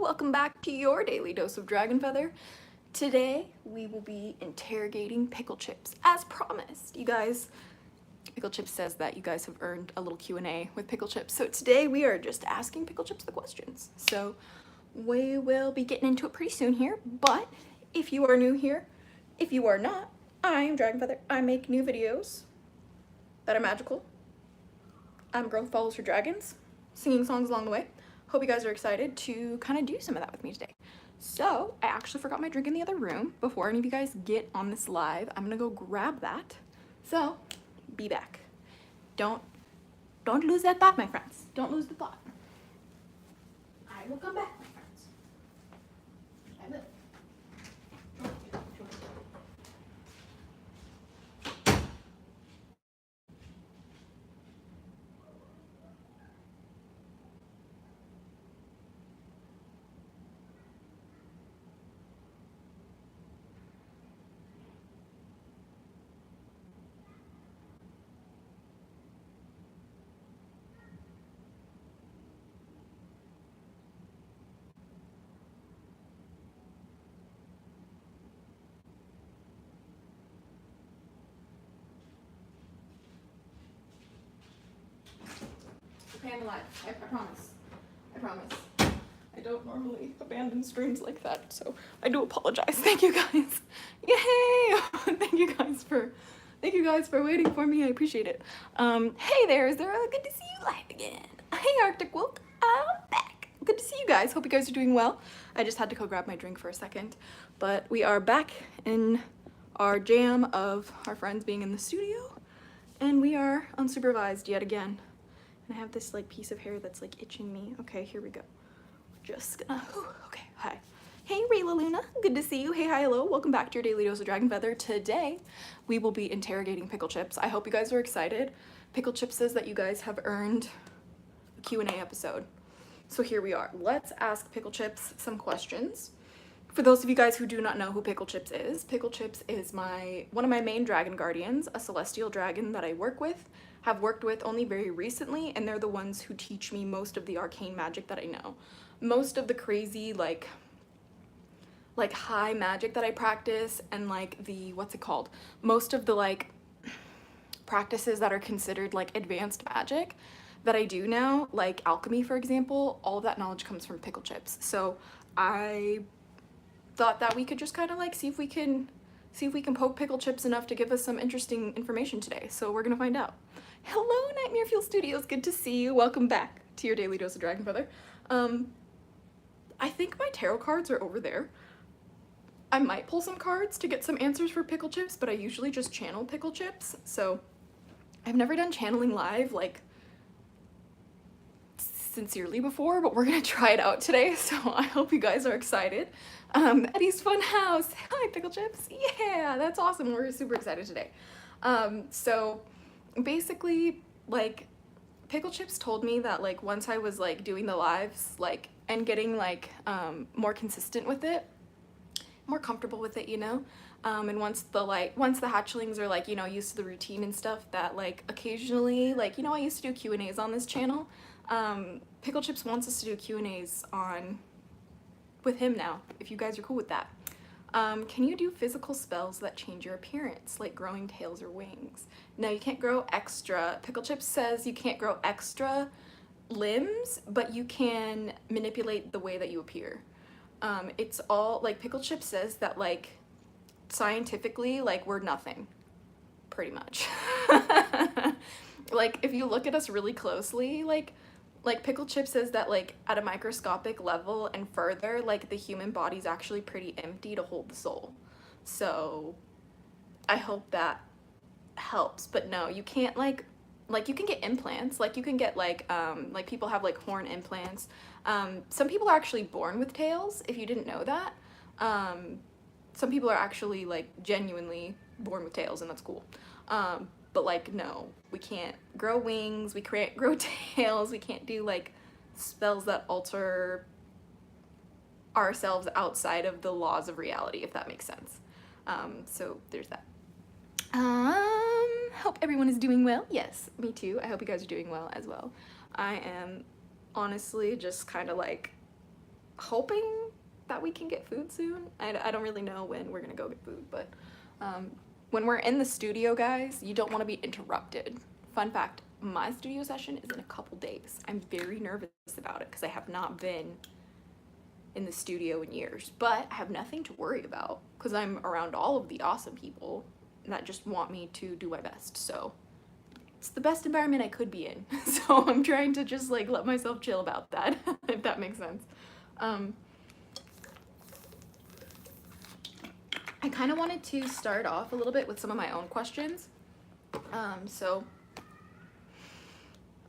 welcome back to your daily dose of Dragon Feather. Today we will be interrogating Pickle Chips as promised. You guys, Pickle Chips says that you guys have earned a little Q&A with Pickle Chips, so today we are just asking Pickle Chips the questions. So we will be getting into it pretty soon here, but if you are new here, if you are not, I am Dragon Feather. I make new videos that are magical. I'm a girl who follows her dragons, singing songs along the way. Hope you guys are excited to kind of do some of that with me today. So I actually forgot my drink in the other room. Before any of you guys get on this live, I'm gonna go grab that. So be back. Don't lose that thought, my friends. Don't lose the thought. I will come back, my friends. I will. Okay, I'm alive. I promise. I promise. I don't normally abandon streams like that, so I do apologize. Thank you guys. Yay! Thank you guys for waiting for me. I appreciate it. Hey there, Zara. Good to see you live again. Hey, Arctic Wolf. I'm back. Good to see you guys. Hope you guys are doing well. I just had to go grab my drink for a second, but we are back in our jam of our friends being in the studio, and we are unsupervised yet again. And I have this like piece of hair that's like itching me. Okay, here we go. Just gonna, okay, hi. Hey Rayla Luna, good to see you. Hey, hi, hello, welcome back to your Daily Dose of Dragon Feather. Today, we will be interrogating Pickle Chips. I hope you guys are excited. Pickle Chips says that you guys have earned a Q&A episode. So here we are. Let's ask Pickle Chips some questions. For those of you guys who do not know who Pickle Chips is one of my main dragon guardians, a celestial dragon that I have worked with only very recently, and they're the ones who teach me most of the arcane magic that I know. Most of the crazy like high magic that I practice, and like the, most of the like practices that are considered like advanced magic that I do now, like alchemy for example, all of that knowledge comes from Pickle Chips. So I thought that we could just kind of like see if we can poke Pickle Chips enough to give us some interesting information today. So we're gonna find out. Hello, Nightmare Fuel Studios, good to see you. Welcome back to your Daily Dose of Dragon Feather. I think my tarot cards are over there. I might pull some cards to get some answers for Pickle Chips, but I usually just channel Pickle Chips. So I've never done channeling live like sincerely before, but we're gonna try it out today, so I hope you guys are excited. Eddie's Fun House, hi Pickle Chips, yeah, that's awesome. We're super excited today. So basically, like, Pickle Chips told me that like once I was like doing the lives like and getting like more consistent with it, more comfortable with it, you know, and once the hatchlings are like, you know, used to the routine and stuff, that like occasionally, like, you know, I used to do Q&As on this channel. Pickle Chips wants us to do Q&As with him now, if you guys are cool with that. Can you do physical spells that change your appearance, like growing tails or wings? No, you can't grow extra. Pickle Chips says you can't grow extra limbs, but you can manipulate the way that you appear. It's all, like, Pickle Chips says that, like, scientifically, like, we're nothing, pretty much. Like, if you look at us really closely, like Pickle Chip says that like at a microscopic level and further, like the human body's actually pretty empty to hold the soul. So I hope that helps. But no, you can't like you can get implants, like you can get like people have like horn implants. Some people are actually born with tails, if you didn't know that. Some people are actually like genuinely born with tails, and that's cool. But like, no, we can't grow wings, we can't grow tails, we can't do like spells that alter ourselves outside of the laws of reality, if that makes sense. So there's that. Hope everyone is doing well. Yes, me too. I hope you guys are doing well as well. I am honestly just kind of like hoping that we can get food soon. I don't really know when we're gonna go get food, but when we're in the studio, guys, you don't want to be interrupted. Fun fact, my studio session is in a couple days. I'm very nervous about it because I have not been in the studio in years, but I have nothing to worry about because I'm around all of the awesome people that just want me to do my best. So it's the best environment I could be in. So I'm trying to just like let myself chill about that, if that makes sense. I kind of wanted to start off a little bit with some of my own questions. So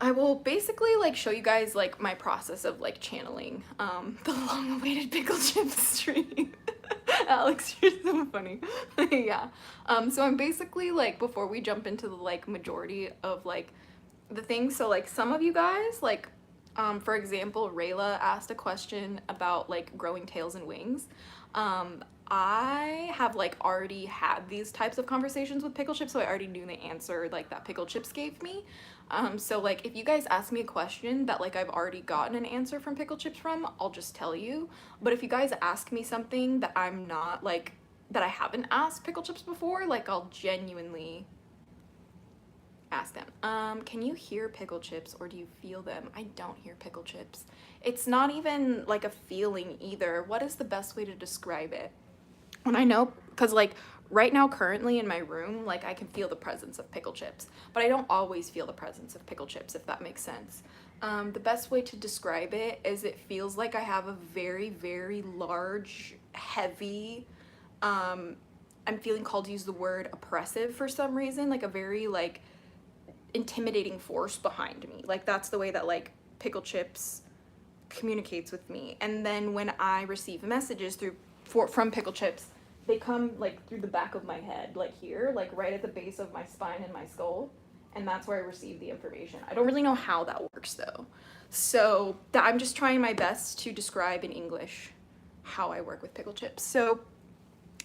I will basically like show you guys like my process of like channeling the long-awaited pickle chip stream. Alex, you're so funny. Yeah. So I'm basically like, before we jump into the like majority of like the things, so like some of you guys like for example, Rayla asked a question about like growing tails and wings. I have like already had these types of conversations with Pickle Chips, so I already knew the answer like that Pickle Chips gave me. So like if you guys ask me a question that like I've already gotten an answer from Pickle Chips from, I'll just tell you. But if you guys ask me something that I'm not like, that I haven't asked Pickle Chips before, like I'll genuinely ask them. Can you hear Pickle Chips or do you feel them? I don't hear Pickle Chips. It's not even like a feeling either. What is the best way to describe it? When I know, because like right now currently in my room, like I can feel the presence of Pickle Chips, but I don't always feel the presence of Pickle Chips, if that makes sense. The best way to describe it is it feels like I have a very, very large, heavy, I'm feeling called to use the word oppressive for some reason, like a very like intimidating force behind me. Like that's the way that like Pickle Chips communicates with me. And then when I receive messages from Pickle Chips, they come like through the back of my head, like here, like right at the base of my spine and my skull, and that's where I receive the information. I don't really know how that works though. So I'm just trying my best to describe in English how I work with Pickle Chips. So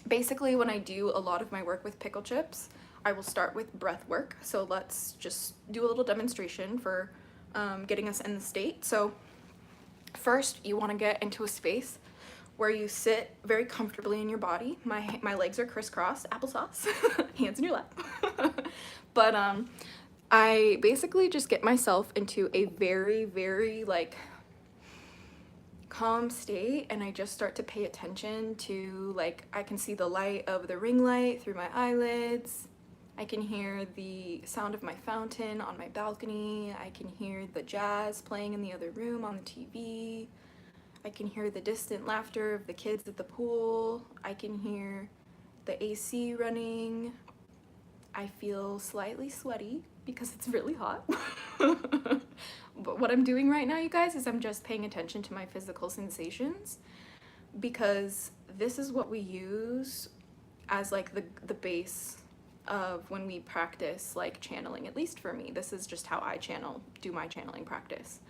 basically when I do a lot of my work with Pickle Chips, I will start with breath work. So let's just do a little demonstration for getting us in the state. So first you want to get into a space where you sit very comfortably in your body. My legs are crisscrossed, applesauce, hands in your lap. But I basically just get myself into a very, very like calm state, and I just start to pay attention to like, I can see the light of the ring light through my eyelids. I can hear the sound of my fountain on my balcony. I can hear the jazz playing in the other room on the TV. I can hear the distant laughter of the kids at the pool. I can hear the AC running. I feel slightly sweaty because it's really hot. But what I'm doing right now, you guys, is I'm just paying attention to my physical sensations, because this is what we use as like the base of when we practice like channeling. At least for me, this is just how I do my channeling practice.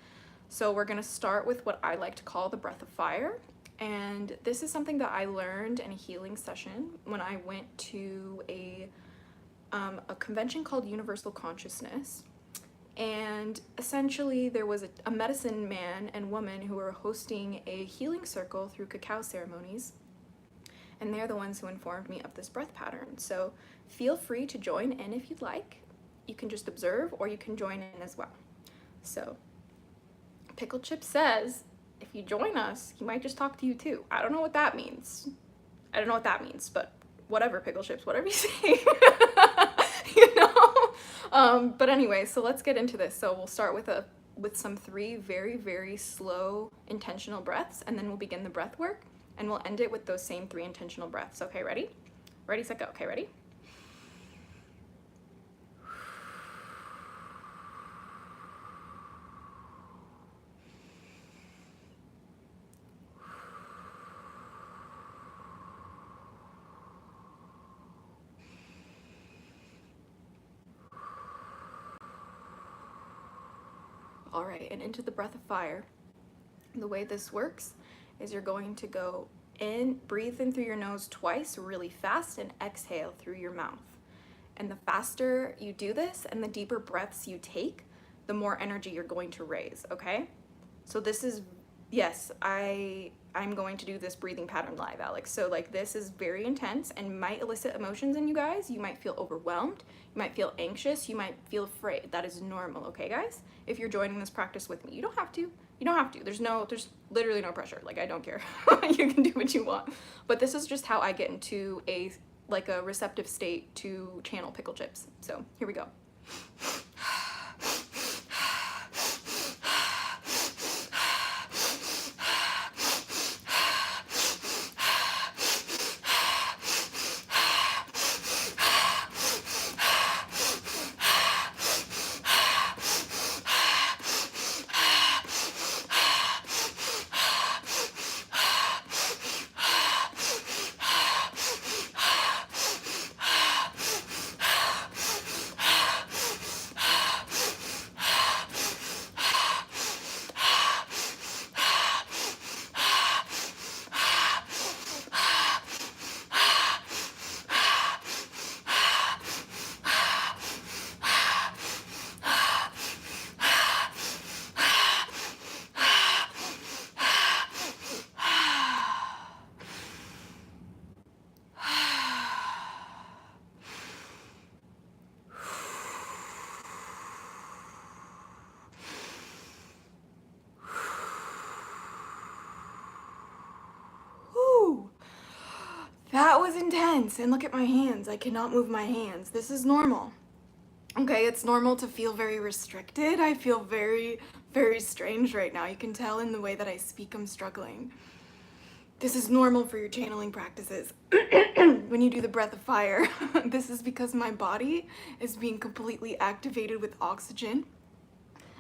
So we're gonna start with what I like to call the breath of fire. And this is something that I learned in a healing session when I went to a convention called Universal Consciousness. And essentially there was a medicine man and woman who were hosting a healing circle through cacao ceremonies. And they're the ones who informed me of this breath pattern. So feel free to join in if you'd like. You can just observe or you can join in as well. So Pickle Chip says, if you join us, he might just talk to you too. I don't know what that means. I don't know what that means, but whatever, Pickle Chips, whatever you say. You know? But anyway, so let's get into this. So we'll start with some 3 very, very slow intentional breaths, and then we'll begin the breath work, and we'll end it with those same 3 intentional breaths. Okay, ready? Ready, set, go. Okay, ready? All right, and into the breath of fire. The way this works is you're going to go in, breathe in through your nose twice really fast, and exhale through your mouth. And the faster you do this and the deeper breaths you take, the more energy you're going to raise, okay? So this is yes, I'm going to do this breathing pattern live, Alex. So like this is very intense and might elicit emotions in you guys. You might feel overwhelmed, you might feel anxious, you might feel afraid. That is normal, okay guys? If you're joining this practice with me, you don't have to. You don't have to. There's literally no pressure. Like I don't care. You can do what you want. But this is just how I get into a receptive state to channel Pickle Chips. So here we go. That was intense. And look at my hands. I cannot move my hands. This is normal. Okay, it's normal to feel very restricted. I feel very, very strange right now. You can tell in the way that I speak, I'm struggling. This is normal for your channeling practices. When you do the breath of fire, this is because my body is being completely activated with oxygen.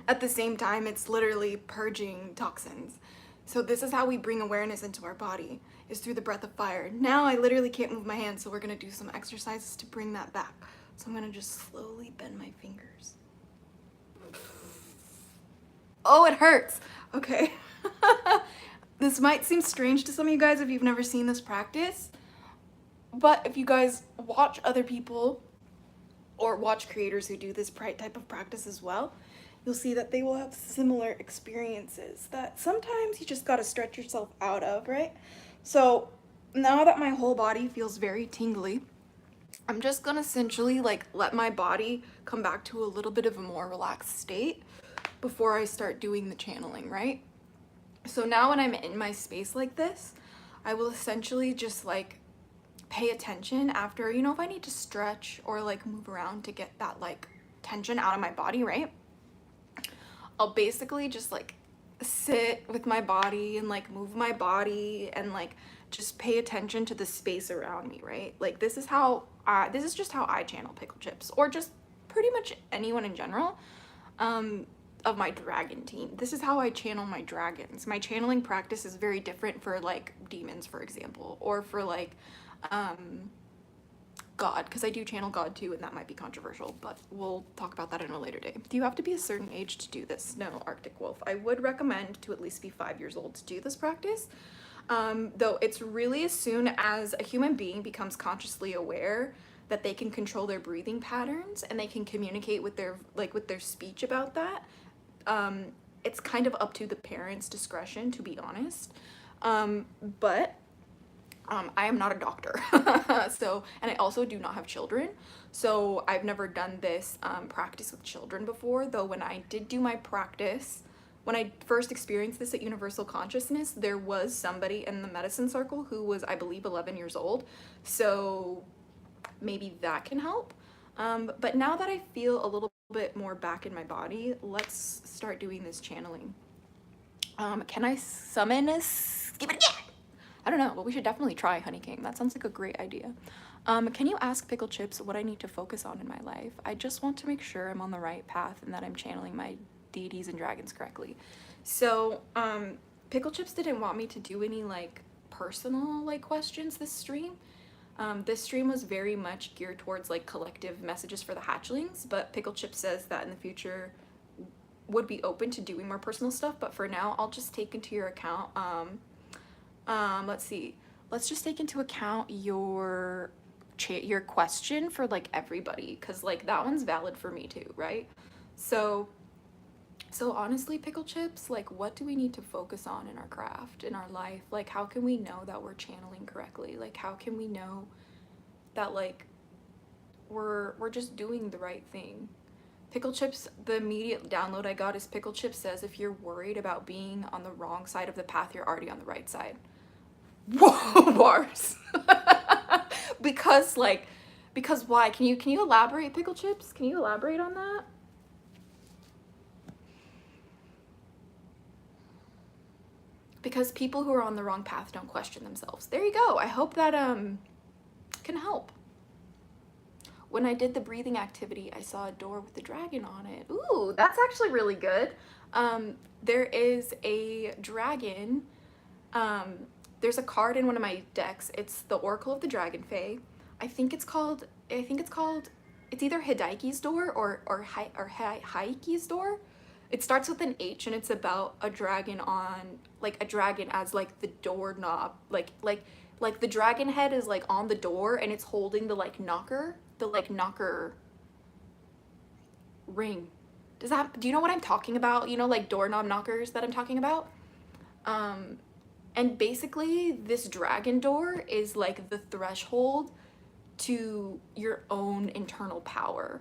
At the same time, it's literally purging toxins. So this is how we bring awareness into our body, is through the breath of fire. Now I literally can't move my hands, so we're gonna do some exercises to bring that back. So I'm gonna just slowly bend my fingers. Oh, it hurts. Okay. This might seem strange to some of you guys if you've never seen this practice, but if you guys watch other people or watch creators who do this type of practice as well, you'll see that they will have similar experiences that sometimes you just gotta stretch yourself out of, right? So now that my whole body feels very tingly, I'm just gonna essentially like let my body come back to a little bit of a more relaxed state before I start doing the channeling, right? So now when I'm in my space like this, I will essentially just like pay attention after, you know, if I need to stretch or like move around to get that like tension out of my body, right? I'll basically just like sit with my body and like move my body and like just pay attention to the space around me, right? Like this is just how I channel Pickle Chips, or just pretty much anyone in general of my dragon team. This is how I channel my dragons. My channeling practice is very different for like demons, for example, or for like God, because I do channel God too, and that might be controversial, but we'll talk about that in a later day. Do you have to be a certain age to do this? No, Arctic Wolf. I would recommend to at least be 5 years old to do this practice, though it's really as soon as a human being becomes consciously aware that they can control their breathing patterns and they can communicate with their speech about that. It's kind of up to the parents' discretion, to be honest, but I am not a doctor. So, and I also do not have children, so I've never done this practice with children before, though when I did do my practice, when I first experienced this at Universal Consciousness, there was somebody in the medicine circle who was, I believe, 11 years old, so maybe that can help. But now that I feel a little bit more back in my body, let's start doing this channeling. Can I summon a skibidi? I don't know, but we should definitely try Honey King. That sounds like a great idea. Can you ask Pickle Chips what I need to focus on in my life? I just want to make sure I'm on the right path and that I'm channeling my deities and dragons correctly. So, Pickle Chips didn't want me to do any like personal like questions this stream. This stream was very much geared towards like collective messages for the hatchlings, but Pickle Chips says that in the future would be open to doing more personal stuff, but for now I'll just take into your account let's see, let's just take into account your question for like everybody, because like that one's valid for me too, right? So So honestly, Pickle Chips, like, what do we need to focus on in our craft, in our life? Like, how can we know that we're channeling correctly? Like, how can we know that, like, we're just doing the right thing? Pickle Chips, the immediate download I got is Pickle Chips says if you're worried about being on the wrong side of the path, you're already on the right side. Whoa, bars. Because like, because why? Can you elaborate, Pickle Chips? Can you elaborate on that? Because people who are on the wrong path don't question themselves. There you go. I hope that can help. When I did the breathing activity, I saw a door with a dragon on it. Ooh, that's actually really good. There is a dragon. There's a card in one of my decks. It's the Oracle of the Dragon Fae. I think it's called, it's either Hidaiki's door or Haiki's door. It starts with an H and it's about a dragon on, like a dragon as like the doorknob. Like the dragon head is like on the door and it's holding the like knocker ring. Do you know what I'm talking about? You know, like doorknob knockers that I'm talking about? And basically this dragon door is like the threshold to your own internal power.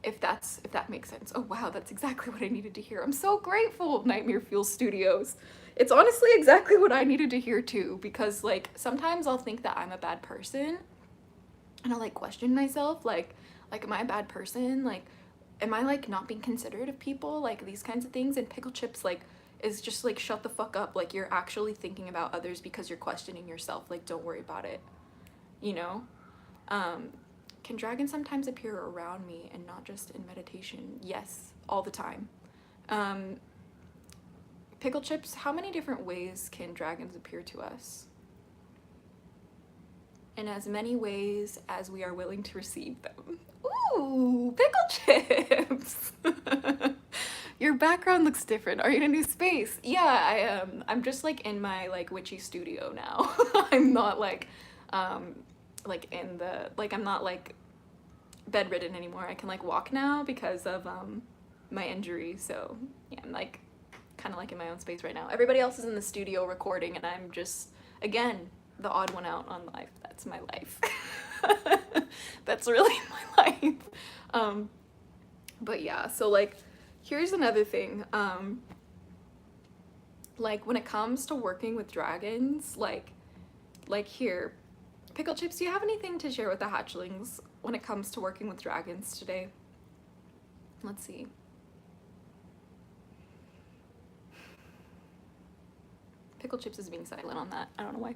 If that makes sense. Oh wow, that's exactly what I needed to hear. I'm so grateful, Nightmare Fuel Studios. It's honestly exactly what I needed to hear too, because like sometimes I'll think that I'm a bad person and I'll like question myself, like am I a bad person? Like am I like not being considerate of people? Like these kinds of things. And Pickle Chips like is just like shut the fuck up. Like you're actually thinking about others because you're questioning yourself. Like don't worry about it. You know? Can dragons sometimes appear around me and not just in meditation? Yes, all the time. Pickle Chips, how many different ways can dragons appear to us? In as many ways as we are willing to receive them. Ooh, Pickle Chips! Your background looks different. Are you in a new space? Yeah, I am. I'm just like in my like witchy studio now. I'm not like in the, like I'm not like bedridden anymore. I can like walk now because of my injury. So yeah, I'm like kind of like in my own space right now. Everybody else is in the studio recording and I'm just, again, the odd one out on life. That's my life. That's really my life. But yeah, so like here's another thing. Like when it comes to working with dragons, like here, Pickle Chips, do you have anything to share with the hatchlings when it comes to working with dragons today? Let's see. Pickle Chips is being silent on that. I don't know why.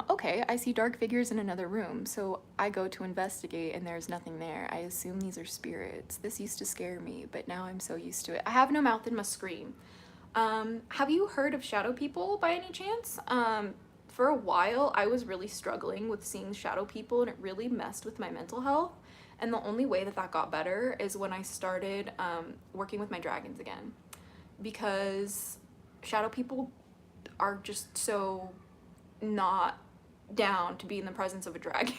Okay, I see dark figures in another room, so I go to investigate and there's nothing there. I assume these are spirits. This used to scare me, but now I'm so used to it. I have no mouth and must scream. Have you heard of shadow people by any chance? For a while, I was really struggling with seeing shadow people and it really messed with my mental health. And the only way that that got better is when I started working with my dragons again. Because shadow people are just so not down to be in the presence of a dragon.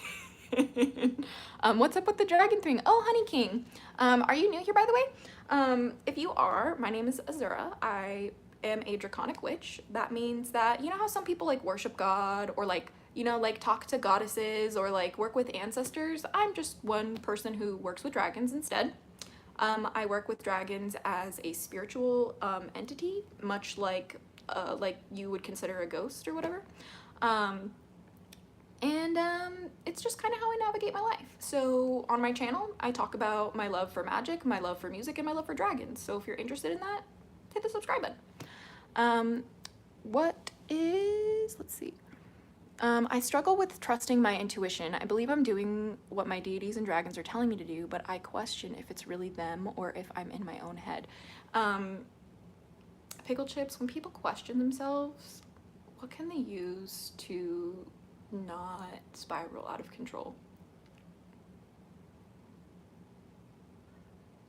What's up with the dragon thing? Oh, Honey King. Are you new here, by the way? If you are, my name is Azura. I am a draconic witch. That means that, you know how some people like worship God or like, you know, like talk to goddesses or like work with ancestors? I'm just one person who works with dragons instead. I work with dragons as a spiritual entity, much like you would consider a ghost or whatever. It's just kind of how I navigate my life. So on my channel, I talk about my love for magic, my love for music, and my love for dragons. So if you're interested in that, hit the subscribe button. Let's see. I struggle with trusting my intuition. I believe I'm doing what my deities and dragons are telling me to do, but I question if it's really them or if I'm in my own head. Pickle Chips, when people question themselves, what can they use to not spiral out of control?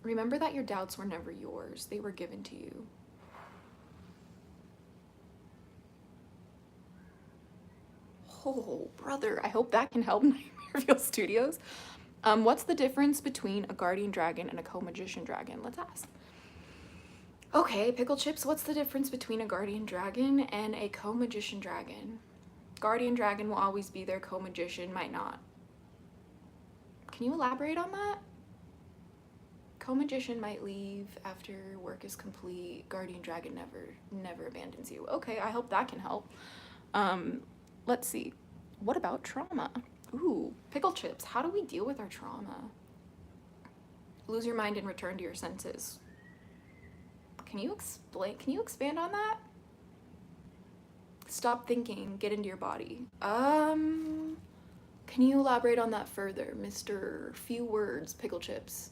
Remember that your doubts were never yours. They were given to you. Oh, brother, I hope that can help Nightmare Fuel Studios. What's the difference between a guardian dragon and a co-magician dragon? Let's ask. Okay, Pickle Chips, what's the difference between a guardian dragon and a co-magician dragon? Guardian dragon will always be there, co-magician might not. Can you elaborate on that? Co-magician might leave after work is complete. Guardian dragon never abandons you. Okay, I hope that can help. Let's see. What about trauma? Ooh, Pickle Chips, how do we deal with our trauma? Lose your mind and return to your senses. Can you expand on that? Stop thinking, get into your body. Can you elaborate on that further, Mr. Few Words, Pickle Chips?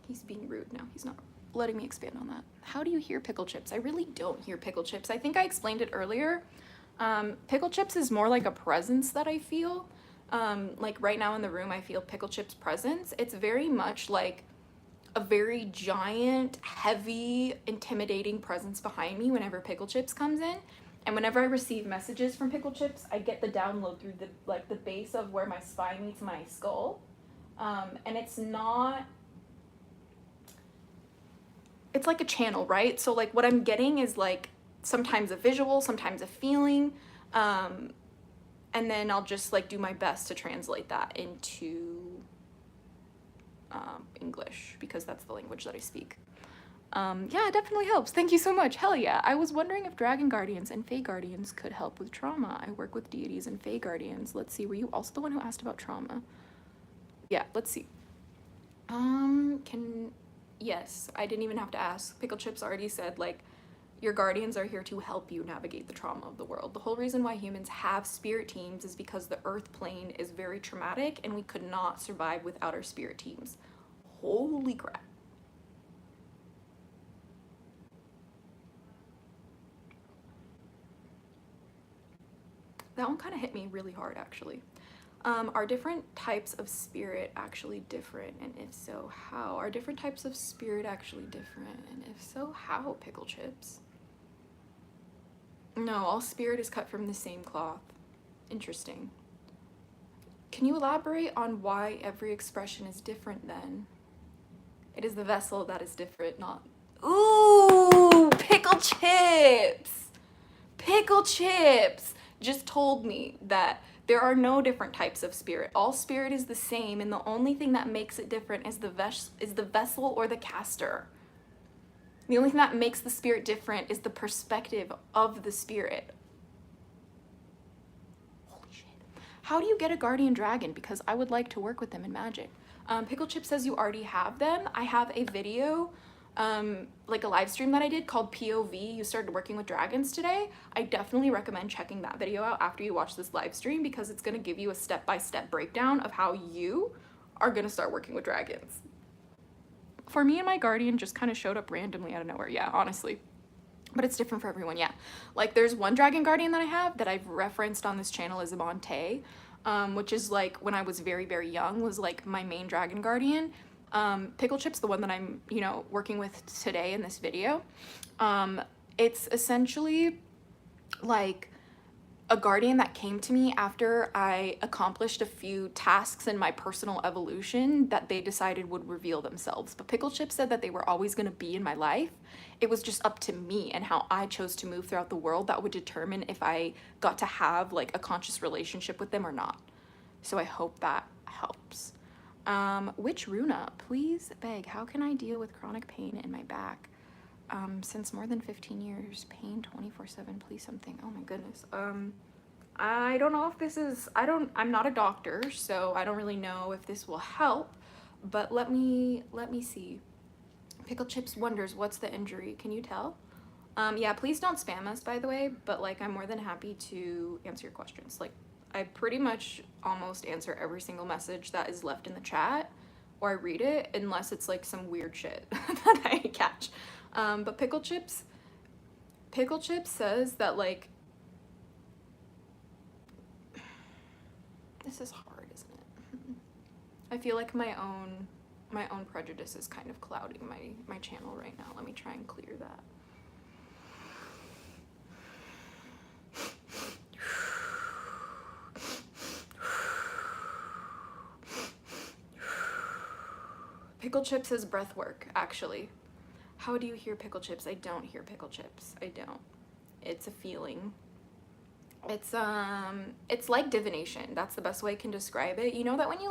He's being rude now. He's not letting me expand on that. How do you hear Pickle Chips? I really don't hear Pickle Chips. I think I explained it earlier. Pickle Chips is more like a presence that I feel. Like right now in the room, I feel Pickle Chips' presence. It's very much like a very giant, heavy, intimidating presence behind me whenever Pickle Chips comes in. And whenever I receive messages from Pickle Chips, I get the download through the base of where my spine meets my skull. And it's like a channel, right? So like what I'm getting is like sometimes a visual, sometimes a feeling, and then I'll just like do my best to translate that into English, because that's the language that I speak. Yeah, it definitely helps. Thank you so much. Hell yeah. I was wondering if dragon guardians and fae guardians could help with trauma. I work with deities and fae guardians. Let's see, were you also the one who asked about trauma? Yeah, let's see. Yes, I didn't even have to ask. Pickle Chips already said, like, your guardians are here to help you navigate the trauma of the world. The whole reason why humans have spirit teams is because the earth plane is very traumatic and we could not survive without our spirit teams. Holy crap. That one kind of hit me really hard, actually. Are different types of spirit actually different? And if so, how? Are different types of spirit actually different? And if so, how, Pickle Chips? No, all spirit is cut from the same cloth. Interesting. Can you elaborate on why every expression is different then? It is the vessel that is different, not... Ooh, Pickle Chips! Pickle Chips just told me that there are no different types of spirit. All spirit is the same, and the only thing that makes it different is the vessel or the caster. The only thing that makes the spirit different is the perspective of the spirit. Holy shit. How do you get a guardian dragon? Because I would like to work with them in magic. Pickle Chip says you already have them. I have a video, like a live stream that I did called POV, You Started Working with Dragons Today. I definitely recommend checking that video out after you watch this live stream, because it's gonna give you a step-by-step breakdown of how you are gonna start working with dragons. For me and my guardian just kind of showed up randomly out of nowhere, yeah, honestly. But it's different for everyone, yeah. Like there's one dragon guardian that I have that I've referenced on this channel as Amante, which is like when I was very, very young, was like my main dragon guardian. Pickle Chips, the one that I'm, you know, working with today in this video, it's essentially like a guardian that came to me after I accomplished a few tasks in my personal evolution that they decided would reveal themselves. But Pickle Chips said that they were always going to be in my life. It was just up to me and how I chose to move throughout the world that would determine if I got to have like a conscious relationship with them or not. So I hope that helps. Which Runa? Please beg, how can I deal with chronic pain in my back? Since more than 15 years, pain 24/7, please something. Oh my goodness. I don't know if this is, I'm not a doctor, so I don't really know if this will help, but let me see. Pickle Chips wonders, what's the injury? Can you tell? Yeah, please don't spam us, by the way, but like, I'm more than happy to answer your questions. Like, I pretty much almost answer every single message that is left in the chat, or I read it, unless it's like some weird shit that I catch. But Pickle Chips says that like, this is hard, isn't it? I feel like my own prejudice is kind of clouding my channel right now. Let me try and clear that. Pickle Chips is breath work, actually. How do you hear Pickle Chips? I don't hear Pickle Chips. I don't. It's a feeling. It's like divination. That's the best way I can describe it. You know that when you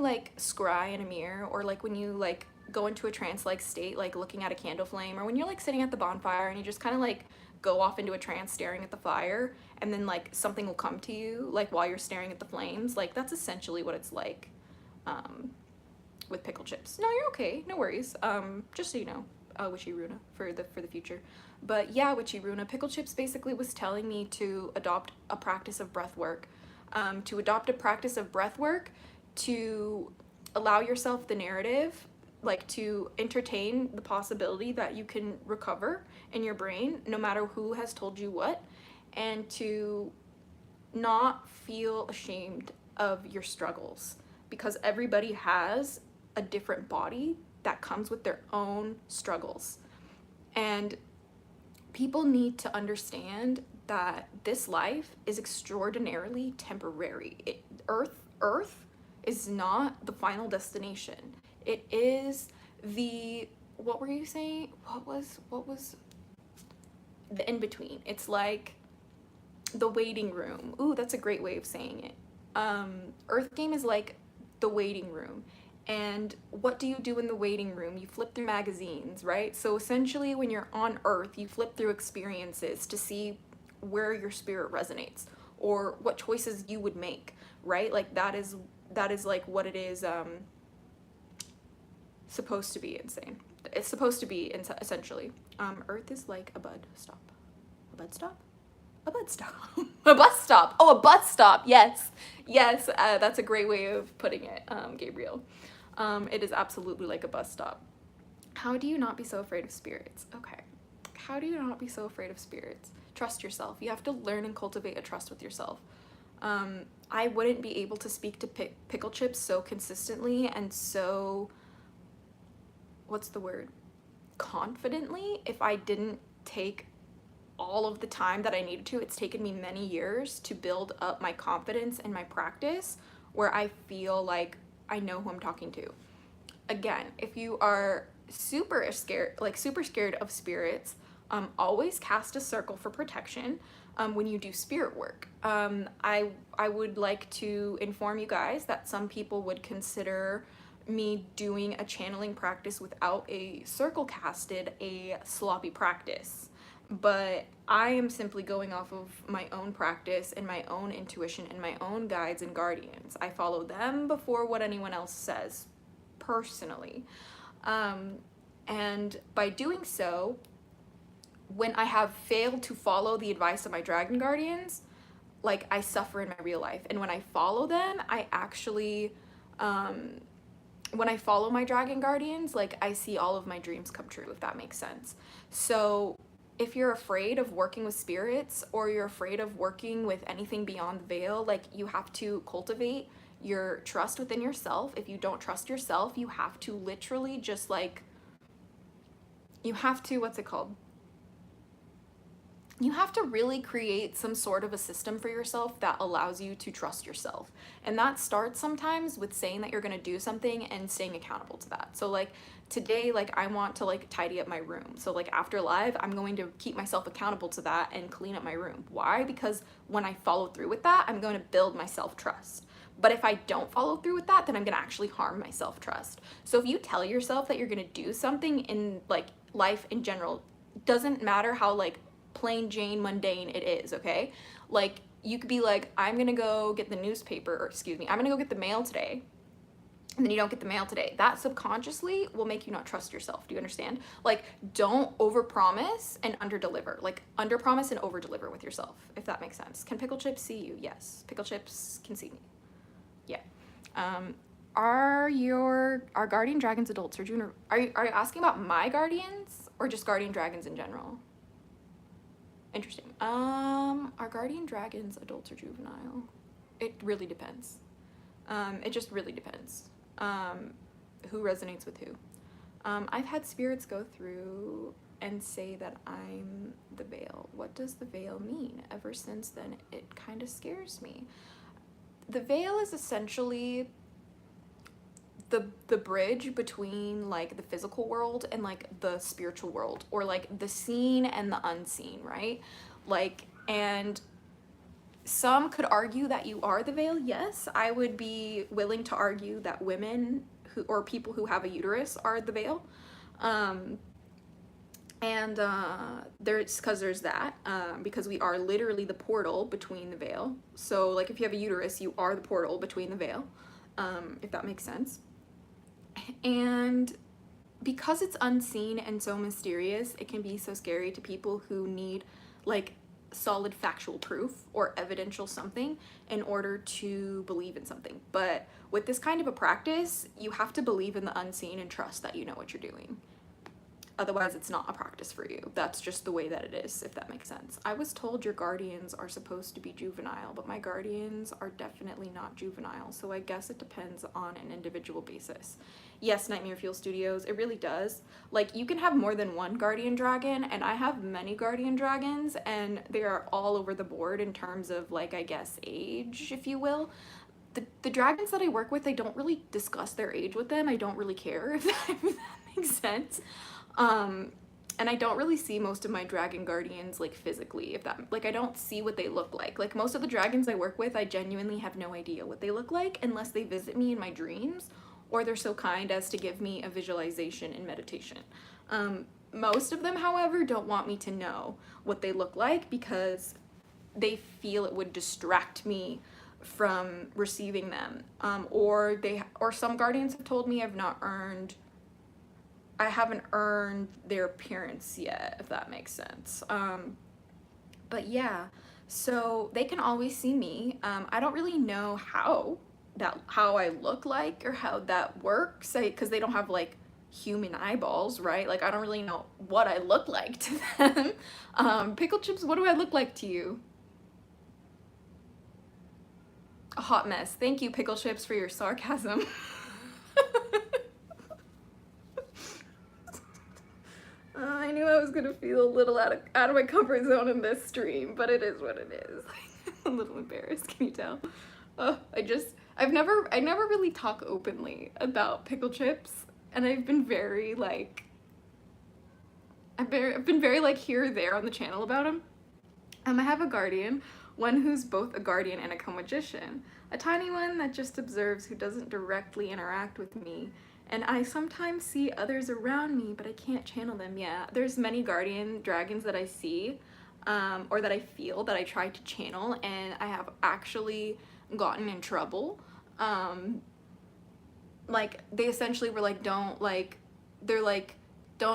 like scry in a mirror, or like when you like go into a trance-like state, like looking at a candle flame, or when you're like sitting at the bonfire and you just kind of like go off into a trance staring at the fire, and then like something will come to you like while you're staring at the flames. Like that's essentially what it's like with Pickle Chips. No, you're okay, no worries. Just so you know, Witchy Runa for the future. But yeah, Witchy Runa, Pickle Chips basically was telling me to adopt a practice of breath work. To allow yourself the narrative, like to entertain the possibility that you can recover in your brain no matter who has told you what, and to not feel ashamed of your struggles, because everybody has a different body that comes with their own struggles. And people need to understand that this life is extraordinarily temporary. Earth is not the final destination. It is the, what were you saying? What was the in-between? It's like the waiting room. Ooh, that's a great way of saying it. Earth game is like the waiting room. And what do you do in the waiting room? You flip through magazines, right? So essentially when you're on Earth, you flip through experiences to see where your spirit resonates or what choices you would make, right? Like that is like what it is supposed to be. Insane. It's supposed to be essentially. Earth is like a bud stop. A bud stop? A bus stop. A bus stop. Oh, a bus stop. Yes. Yes. That's a great way of putting it, Gabriel. It is absolutely like a bus stop. How do you not be so afraid of spirits? Okay. How do you not be so afraid of spirits? Trust yourself. You have to learn and cultivate a trust with yourself. I wouldn't be able to speak to Pickle Chips so consistently and so, what's the word? Confidently if I didn't take all of the time that I needed to. It's taken me many years to build up my confidence and my practice where I feel like I know who I'm talking to. Again, if you are super scared of spirits, always cast a circle for protection when you do spirit work. I would like to inform you guys that some people would consider me doing a channeling practice without a circle casted a sloppy practice. But I am simply going off of my own practice and my own intuition and my own guides and guardians. I follow them before what anyone else says, personally. And by doing so, when I have failed to follow the advice of my dragon guardians, like I suffer in my real life. And when I follow them, I actually, when I follow my dragon guardians, like I see all of my dreams come true, if that makes sense. So if you're afraid of working with spirits or you're afraid of working with anything beyond the veil, like you have to cultivate your trust within yourself. If you don't trust yourself, you have to literally just like, you have to, what's it called? You have to really create some sort of a system for yourself that allows you to trust yourself. And that starts sometimes with saying that you're gonna do something and staying accountable to that. So like today, like I want to like tidy up my room. So like after live, I'm going to keep myself accountable to that and clean up my room. Why? Because when I follow through with that, I'm going to build my self-trust. But if I don't follow through with that, then I'm gonna actually harm my self-trust. So if you tell yourself that you're gonna do something in like life in general, doesn't matter how like plain Jane mundane it is, okay? Like you could be like, I'm gonna go get the newspaper, or excuse me, I'm gonna go get the mail today, and then you don't get the mail today. That subconsciously will make you not trust yourself. Do you understand? Like don't overpromise and underdeliver. Like underpromise and overdeliver with yourself, if that makes sense. Can Pickle Chips see you? Yes. Pickle Chips can see me. Yeah. Are guardian dragons adults or junior? Are you asking about my guardians or just guardian dragons in general? Interesting. Are guardian dragons adults or juvenile? It really depends. It just really depends. Who resonates with who. I've had spirits go through and say that I'm the veil. What does the veil mean? Ever since then, it kind of scares me. The veil is essentially the bridge between like the physical world and like the spiritual world, or like the seen and the unseen, right? Like, and some could argue that you are the veil. Yes, I would be willing to argue that women who, or people who have a uterus, are the veil. Um, and there's, because there's that, because we are literally the portal between the veil. So like if you have a uterus, you are the portal between the veil, if that makes sense. And because it's unseen and so mysterious, it can be so scary to people who need like solid factual proof or evidential something in order to believe in something. But with this kind of a practice, you have to believe in the unseen and trust that you know what you're doing. Otherwise, it's not a practice for you. That's just the way that it is, if that makes sense. I was told your guardians are supposed to be juvenile, but my guardians are definitely not juvenile, so I guess it depends on an individual basis. Yes, Nightmare Fuel Studios, it really does. Like, you can have more than one guardian dragon, and I have many guardian dragons, and they are all over the board in terms of, like, I guess, age, if you will. The dragons that I work with, I don't really discuss their age with them. I don't really care, if that makes sense. And I don't really see most of my dragon guardians like physically, if that, like I don't see what they look like. Like most of the dragons I work with, I genuinely have no idea what they look like unless they visit me in my dreams or they're so kind as to give me a visualization in meditation. Most of them, however, don't want me to know what they look like because they feel it would distract me from receiving them. Or some guardians have told me I haven't earned their appearance yet, if that makes sense. But yeah, so they can always see me. I don't really know how I look like or how that works, because they don't have like human eyeballs, right? Like I don't really know what I look like to them. Pickle Chips, what do I look like to you? A hot mess. Thank you, Pickle Chips, for your sarcasm. I knew I was gonna feel a little out of my comfort zone in this stream, but it is what it is. I'm a little embarrassed, can you tell? I never really talk openly about Pickle Chips, and I've been very like, I've been very like here or there on the channel about him. I have a guardian, one who's both a guardian and a co-magician, a tiny one that just observes, who doesn't directly interact with me. And I sometimes see others around me, but I can't channel them. Yeah, there's many guardian dragons that I see, or that I feel that I try to channel, and I have actually gotten in trouble. Like, they essentially were like, don't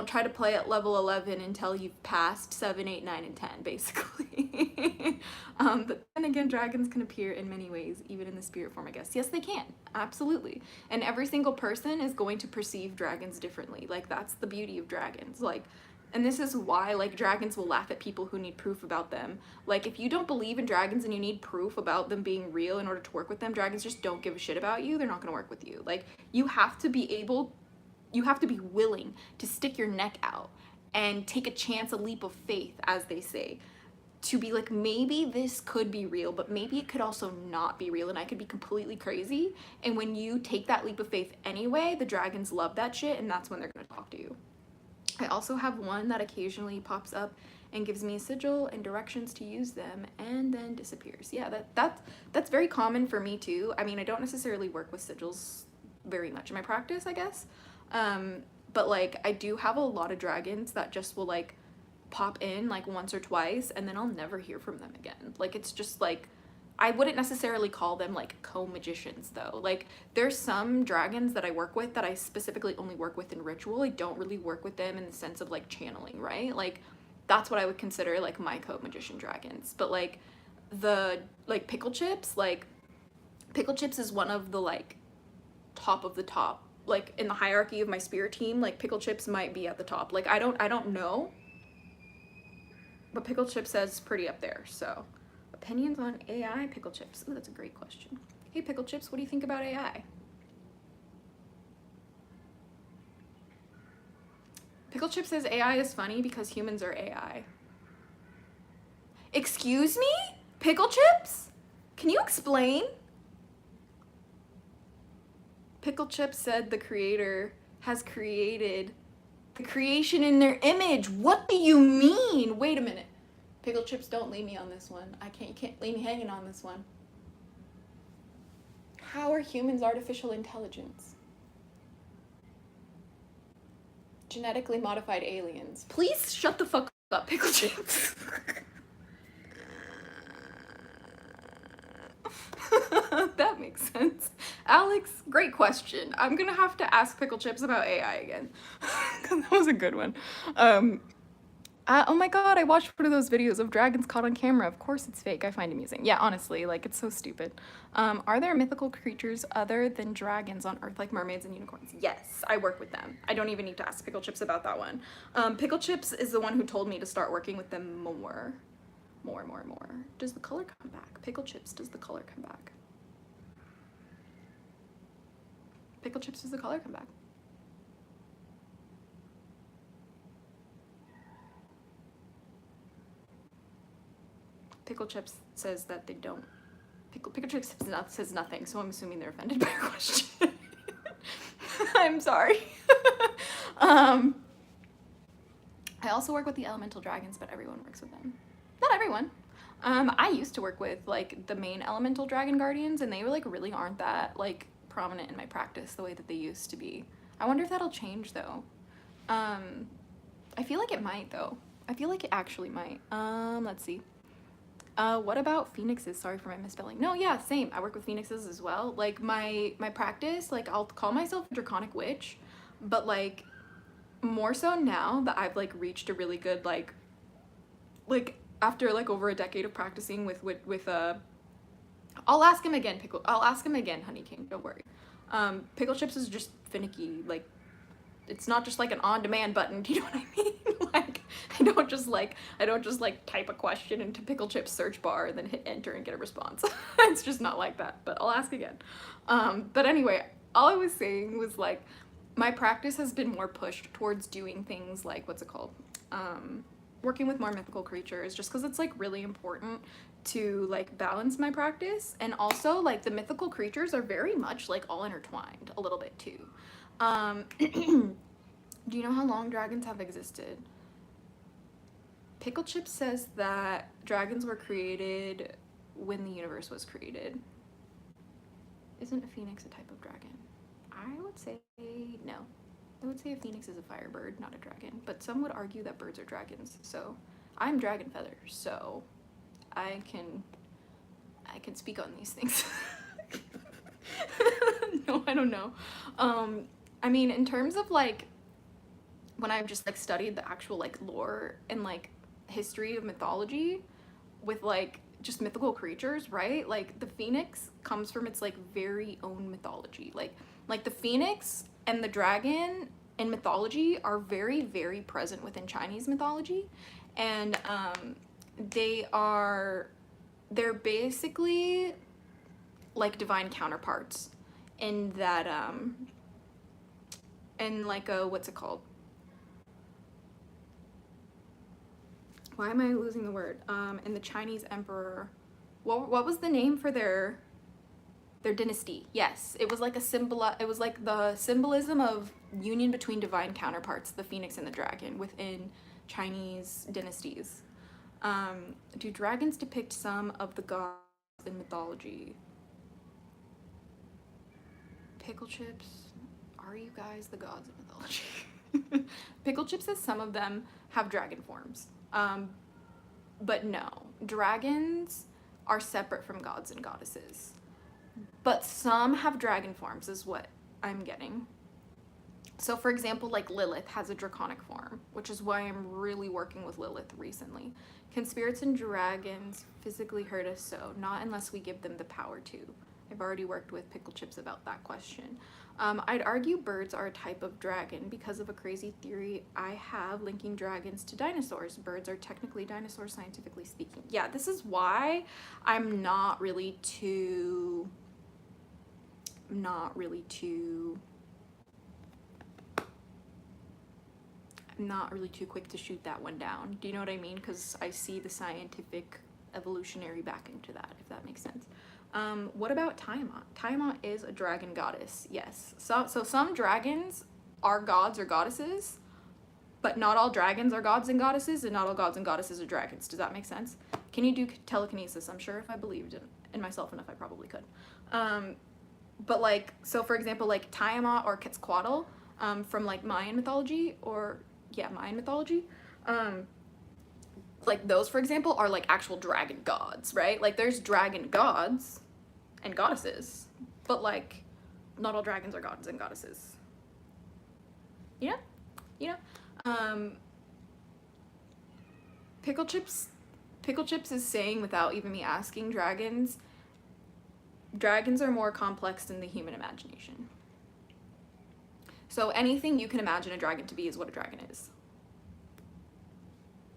try to play at level 11 until you've passed 7, 8, 9, and 10, basically. But then again, dragons can appear in many ways, even in the spirit form, I guess. Yes, they can. Absolutely. And every single person is going to perceive dragons differently. Like, that's the beauty of dragons. Like, and this is why, like, dragons will laugh at people who need proof about them. Like, if you don't believe in dragons and you need proof about them being real in order to work with them, dragons just don't give a shit about you. They're not going to work with you. Like, you have to be willing to stick your neck out and take a chance, a leap of faith, as they say, to be like, maybe this could be real, but maybe it could also not be real, and I could be completely crazy. And when you take that leap of faith anyway, the dragons love that shit, and that's when they're gonna talk to you. I also have one that occasionally pops up and gives me a sigil and directions to use them, and then disappears. Yeah, that's very common for me too. I mean, I don't necessarily work with sigils very much in my practice, I guess. But like, I do have a lot of dragons that just will like pop in like once or twice, and then I'll never hear from them again. Like, it's just like, I wouldn't necessarily call them like co-magicians though. Like, there's some dragons that I work with that I specifically only work with in ritual. I don't really work with them in the sense of like channeling, right? Like, that's what I would consider like my co-magician dragons. But like Pickle Chips, like Pickle Chips is one of the like top of the top. Like, in the hierarchy of my spirit team, like Pickle Chips might be at the top. Like, I don't know, but Pickle Chips says pretty up there. So, opinions on AI, Pickle Chips. Ooh, that's a great question. Hey, Pickle Chips, what do you think about AI? Pickle Chips says AI is funny because humans are AI. Excuse me? Pickle Chips? Can you explain? Pickle Chips said the creator has created the creation in their image. What do you mean? Wait a minute. Pickle Chips, don't leave me on this one. You can't leave me hanging on this one. How are humans artificial intelligence? Genetically modified aliens. Please shut the fuck up, Pickle Chips. That makes sense. Alex, great question. I'm gonna have to ask Pickle Chips about AI again. Because that was a good one. Oh my god, I watched one of those videos of dragons caught on camera. Of course it's fake. I find it amusing. Yeah, honestly, like, it's so stupid. Are there mythical creatures other than dragons on Earth, like mermaids and unicorns? Yes, I work with them. I don't even need to ask Pickle Chips about that one. Pickle Chips is the one who told me to start working with them more. More. Does the color come back? Pickle Chips, does the color come back? Pickle Chips, does the color come back? Pickle Chips says that they don't. Pickle Chips says nothing, so I'm assuming they're offended by your question. I'm sorry. I also work with the elemental dragons, but everyone works with them. Not everyone. I used to work with like the main elemental dragon guardians, and they were like really aren't that like prominent in my practice the way that they used to be. I wonder if that'll change though. I feel like it might though. I feel like it actually might. Let's see. What about phoenixes? Sorry for my misspelling. No, yeah, same. I work with phoenixes as well. Like my practice, like I'll call myself a draconic witch, but like more so now that I've like reached a really good like after like over a decade of practicing with I'll ask him again, I'll ask him again, Honey King, don't worry. Pickle Chips is just finicky, like it's not just like an on-demand button, do you know what I mean? Like I don't just like type a question into Pickle Chips search bar and then hit enter and get a response. It's just not like that, but I'll ask again. But anyway, all I was saying was like my practice has been more pushed towards doing things like, what's it called? Working with more mythical creatures, just because it's like really important to like balance my practice, and also like the mythical creatures are very much like all intertwined a little bit too. Do you know how long dragons have existed? Pickle Chips says that dragons were created when the universe was created. Isn't a phoenix a type of dragon? I would say no. I would say a phoenix is a firebird, not a dragon, but some would argue that birds are dragons. So I'm Dragon Feather, so I can speak on these things. No, I don't know. I mean, in terms of like when I've just like studied the actual like lore and like history of mythology with like just mythical creatures, right? Like the phoenix comes from its like very own mythology. Like the phoenix and the dragon in mythology are very, very present within Chinese mythology, and they're basically like divine counterparts in that in like a, what's it called? Why am I losing the word? In the Chinese emperor, what was the name for their dynasty? Yes, it was like it was like the symbolism of union between divine counterparts, the phoenix and the dragon, within Chinese dynasties. Do dragons depict some of the gods in mythology? Pickle Chips, are you guys the gods of mythology? Pickle Chips says some of them have dragon forms. But no, dragons are separate from gods and goddesses. But some have dragon forms is what I'm getting. So for example, like Lilith has a draconic form, which is why I'm really working with Lilith recently. Can spirits and dragons physically hurt us? So not unless we give them the power to. I've already worked with Pickle Chips about that question. I'd argue birds are a type of dragon because of a crazy theory I have linking dragons to dinosaurs. Birds are technically dinosaurs, scientifically speaking. Yeah, this is why I'm not really too quick to shoot that one down. Do you know what I mean? Because I see the scientific evolutionary back into that, if that makes sense. What about Tiamat? Tiamat is a dragon goddess, yes. So some dragons are gods or goddesses, but not all dragons are gods and goddesses, and not all gods and goddesses are dragons. Does that make sense? Can you do telekinesis? I'm sure if I believed in myself enough, I probably could. But like, so for example, like Tiamat or Quetzalcoatl, from like Mayan mythology, or yeah, Mayan mythology, like those, for example, are like actual dragon gods, right? Like there's dragon gods and goddesses, but like not all dragons are gods and goddesses. You know? You know? Pickle Chips is saying, without even me asking, dragons are more complex than the human imagination. So anything you can imagine a dragon to be is what a dragon is.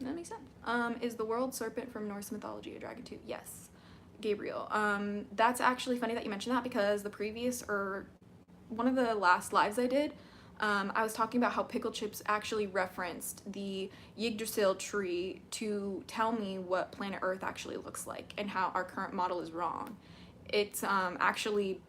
That makes sense. Is the world serpent from Norse mythology a dragon too? Yes. Gabriel. That's actually funny that you mentioned that, because the previous, or one of the last lives I did, I was talking about how Pickle Chips actually referenced the Yggdrasil tree to tell me what planet Earth actually looks like and how our current model is wrong. It's actually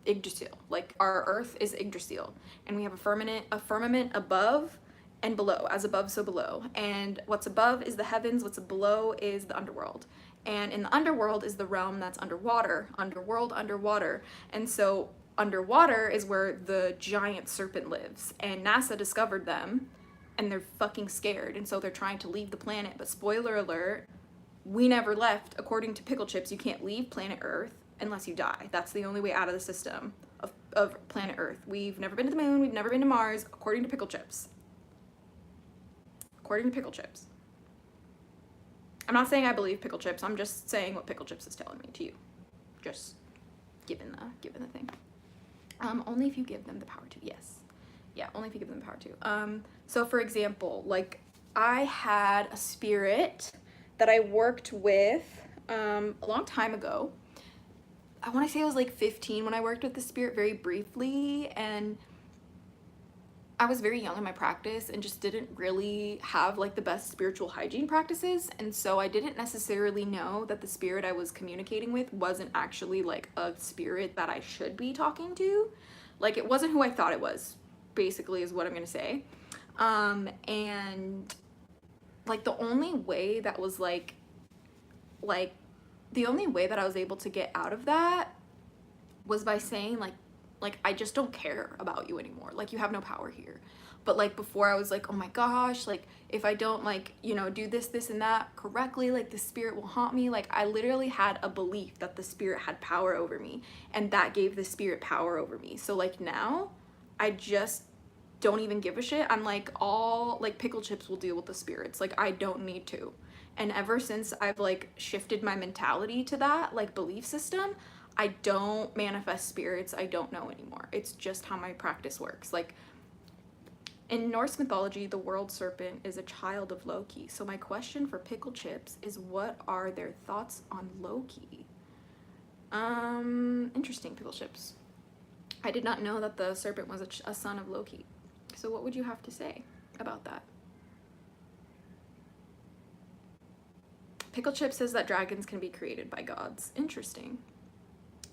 Yggdrasil. Like our Earth is Yggdrasil, and we have a firmament above and below, as above so below, and what's above is the heavens, what's below is the underworld, and in the underworld is the realm that's underwater, underwater, and so underwater is where the giant serpent lives, and NASA discovered them, and they're fucking scared, and so they're trying to leave the planet, but spoiler alert, we never left. According to Pickle Chips, you can't leave planet Earth unless you die. That's the only way out of the system of planet Earth. We've never been to the moon, we've never been to Mars, according to Pickle Chips. According to Pickle Chips. I'm not saying I believe Pickle Chips, I'm just saying what Pickle Chips is telling me to you. Just given the thing. Only if you give them the power to, yes. Yeah, only if you give them the power to. So for example, like I had a spirit that I worked with a long time ago. I want to say I was like 15 when I worked with the spirit very briefly, and I was very young in my practice and just didn't really have like the best spiritual hygiene practices, and so I didn't necessarily know that the spirit I was communicating with wasn't actually like a spirit that I should be talking to. Like it wasn't who I thought it was, basically, is what I'm gonna say. And like the only way that was like the only way that I was able to get out of that was by saying like I just don't care about you anymore. Like you have no power here. But like before I was like, oh my gosh, like if I don't like, you know, do this and that correctly, like the spirit will haunt me. Like I literally had a belief that the spirit had power over me, and that gave the spirit power over me. So like now I just don't even give a shit. I'm like, all like Pickle Chips will deal with the spirits. Like I don't need to. And ever since I've like shifted my mentality to that like belief system, I don't manifest spirits. I don't know anymore. It's just how my practice works. Like in Norse mythology, the world serpent is a child of Loki. So my question for Pickle Chips is, what are their thoughts on Loki? Interesting, Pickle Chips. I did not know that the serpent was a son of Loki. So what would you have to say about that? Pickle Chips says that dragons can be created by gods. Interesting.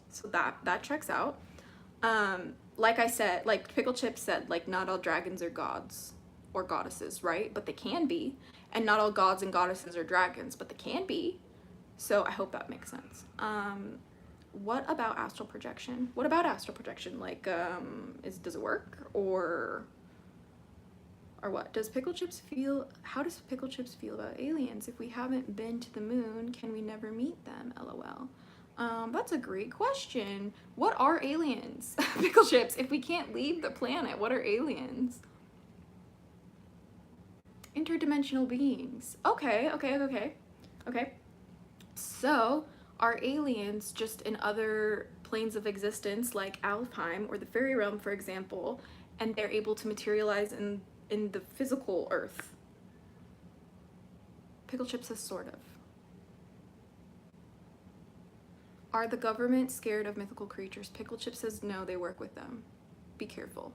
So that checks out. Like I said, like Pickle Chips said, like not all dragons are gods or goddesses, right? But they can be. And not all gods and goddesses are dragons, but they can be. So I hope that makes sense. What about astral projection? What about astral projection? Like, does it work, or what? Does Pickle Chips feel, how does Pickle Chips feel about aliens? If we haven't been to the moon, can we never meet them? LOL. That's a great question. What are aliens? Pickle Chips, if we can't leave the planet, what are aliens? Interdimensional beings. Okay. So, are aliens just in other planes of existence, like Alfheim or the fairy realm, for example, and they're able to materialize in the physical Earth? Pickle Chips says sort of. Are the government scared of mythical creatures? Pickle Chips says no, they work with them. Be careful.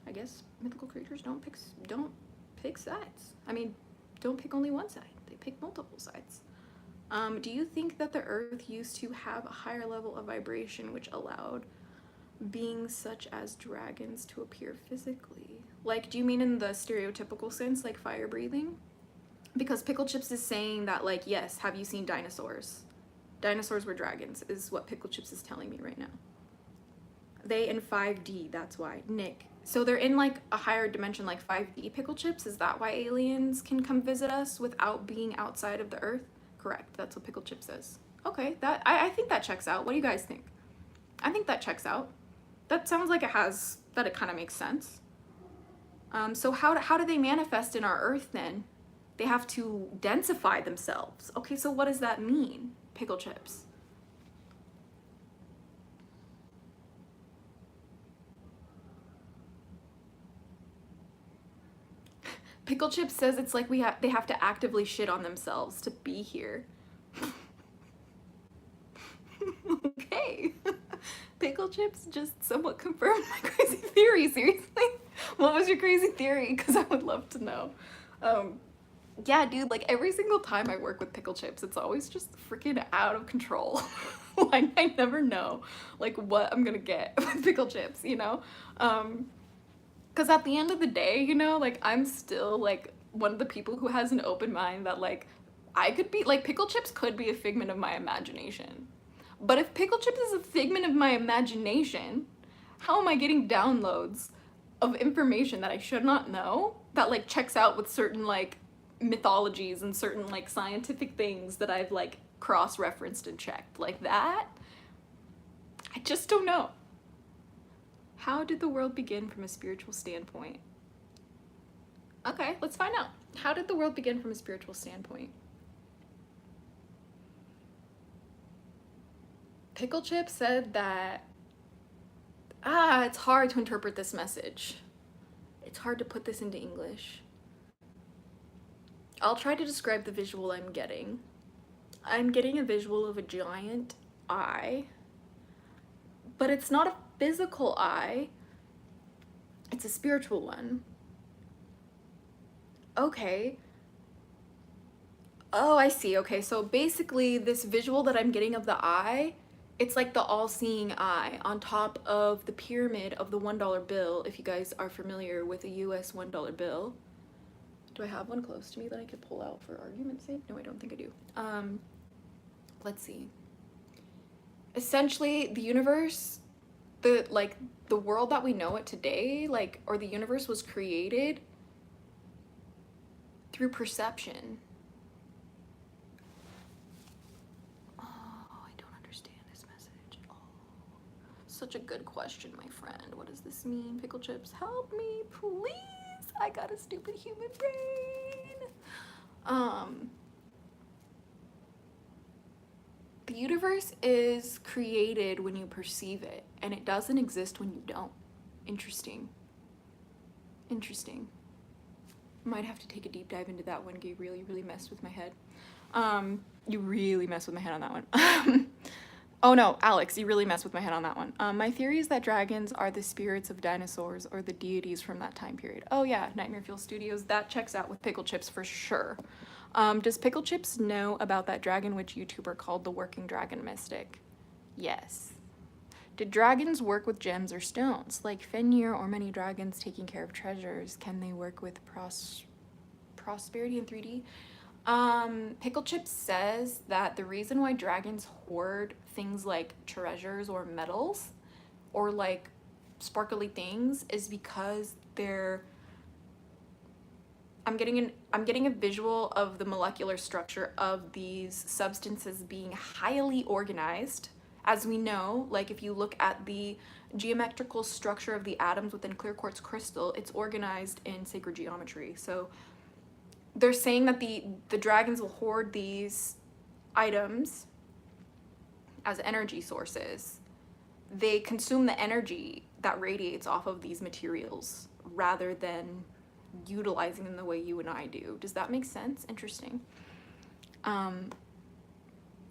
I guess mythical creatures don't pick sides. I mean, don't pick only one side. They pick multiple sides. Do you think that the earth used to have a higher level of vibration which allowed beings such as dragons to appear physically? Like, do you mean in the stereotypical sense, like fire breathing? Because Pickle Chips is saying that, like, yes, have you seen dinosaurs? Dinosaurs were dragons, is what Pickle Chips is telling me right now. They in 5D, that's why. Nick. So they're in, like, a higher dimension, like 5D, Pickle Chips? Is that why aliens can come visit us without being outside of the earth? Correct, that's what Pickle Chip says. Okay, I think that checks out. What do you guys think? I think that checks out. That sounds like it kind of makes sense. So how do they manifest in our earth then? They have to densify themselves. Okay, so what does that mean, Pickle Chips? Pickle Chips says it's like they have to actively shit on themselves to be here. Okay. Pickle Chips just somewhat confirmed my crazy theory, seriously. What was your crazy theory? Because I would love to know. Yeah, dude, like every single time I work with Pickle Chips, it's always just freaking out of control. Like I never know like what I'm gonna get with Pickle Chips, you know? Because at the end of the day, you know, like I'm still like one of the people who has an open mind that like I could be like Pickle Chips could be a figment of my imagination. But if Pickle Chips is a figment of my imagination, how am I getting downloads of information that I should not know that like checks out with certain like mythologies and certain like scientific things that I've like cross-referenced and checked like that? I just don't know. How did the world begin from a spiritual standpoint? Okay, let's find out. How did the world begin from a spiritual standpoint? Pickle Chip said that, it's hard to interpret this message. It's hard to put this into English. I'll try to describe the visual I'm getting. I'm getting a visual of a giant eye, but it's not a physical eye. It's a spiritual one. Okay. Oh, I see. Okay, so basically this visual that I'm getting of the eye, it's like the all-seeing eye on top of the pyramid of the $1 bill, if you guys are familiar with a US $1 bill. Do I have one close to me that I could pull out for argument's sake? No, I don't think I do. Let's see. Essentially, the universe, the world that we know it today, like, or the universe was created through perception. Such a good question, my friend. What does this mean? Pickle Chips, help me, please. I got a stupid human brain. The universe is created when you perceive it, and it doesn't exist when you don't. Interesting. Interesting. Might have to take a deep dive into that one. You really messed with my head. You really messed with my head on that one. Oh no, Alex, you really messed with my head on that one. My theory is that dragons are the spirits of dinosaurs or the deities from that time period. Oh yeah, Nightmare Fuel Studios, that checks out with Pickle Chips for sure. Does Pickle Chips know about that dragon witch YouTuber called the Working Dragon Mystic? Yes. Did dragons work with gems or stones? Like Fenrir or many dragons taking care of treasures, can they work with prosperity in 3D? Pickle Chips says that the reason why dragons hoard things like treasures or metals or like sparkly things is because I'm getting a visual of the molecular structure of these substances being highly organized. As we know, like if you look at the geometrical structure of the atoms within clear quartz crystal, it's organized in sacred geometry. So they're saying that the dragons will hoard these items as energy sources. They consume the energy that radiates off of these materials rather than utilizing them the way you and I do. Does that make sense? Interesting.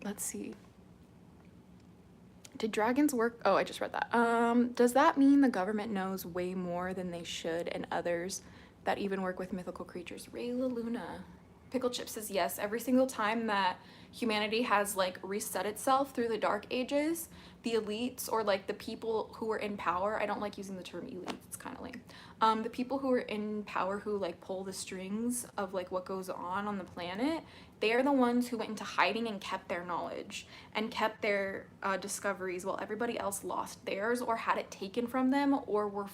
Let's see. Did dragons work? Oh, I just read that. Does that mean the government knows way more than they should and others that even work with mythical creatures? Rayla Luna. Pickle Chip says yes. Every single time that humanity has like reset itself through the dark ages, the elites or like the people who are in power, I don't like using the term elite, it's kind of lame. The people who are in power who like pull the strings of like what goes on the planet, they are the ones who went into hiding and kept their knowledge and kept their discoveries while everybody else lost theirs or had it taken from them or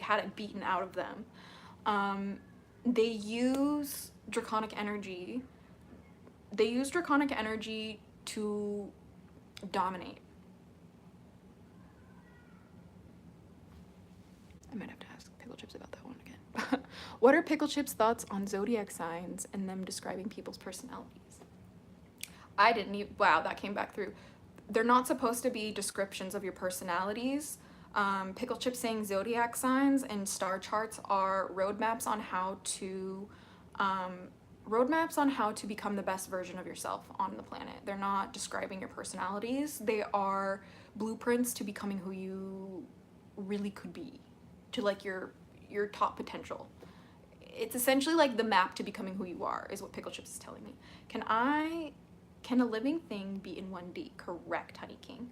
had it beaten out of them. They use draconic energy. They use draconic energy to dominate. I might have to ask Pickle Chips about that one again. What are Pickle Chips' thoughts on zodiac signs and them describing people's personalities? I didn't even, wow, that came back through. They're not supposed to be descriptions of your personalities. Pickle Chips saying zodiac signs and star charts are roadmaps on how to become the best version of yourself on the planet. They're not describing your personalities. They are blueprints to becoming who you really could be, to like your top potential. It's essentially like the map to becoming who you are is what Pickle Chips is telling me. Can a living thing be in 1D? Correct, Honey King.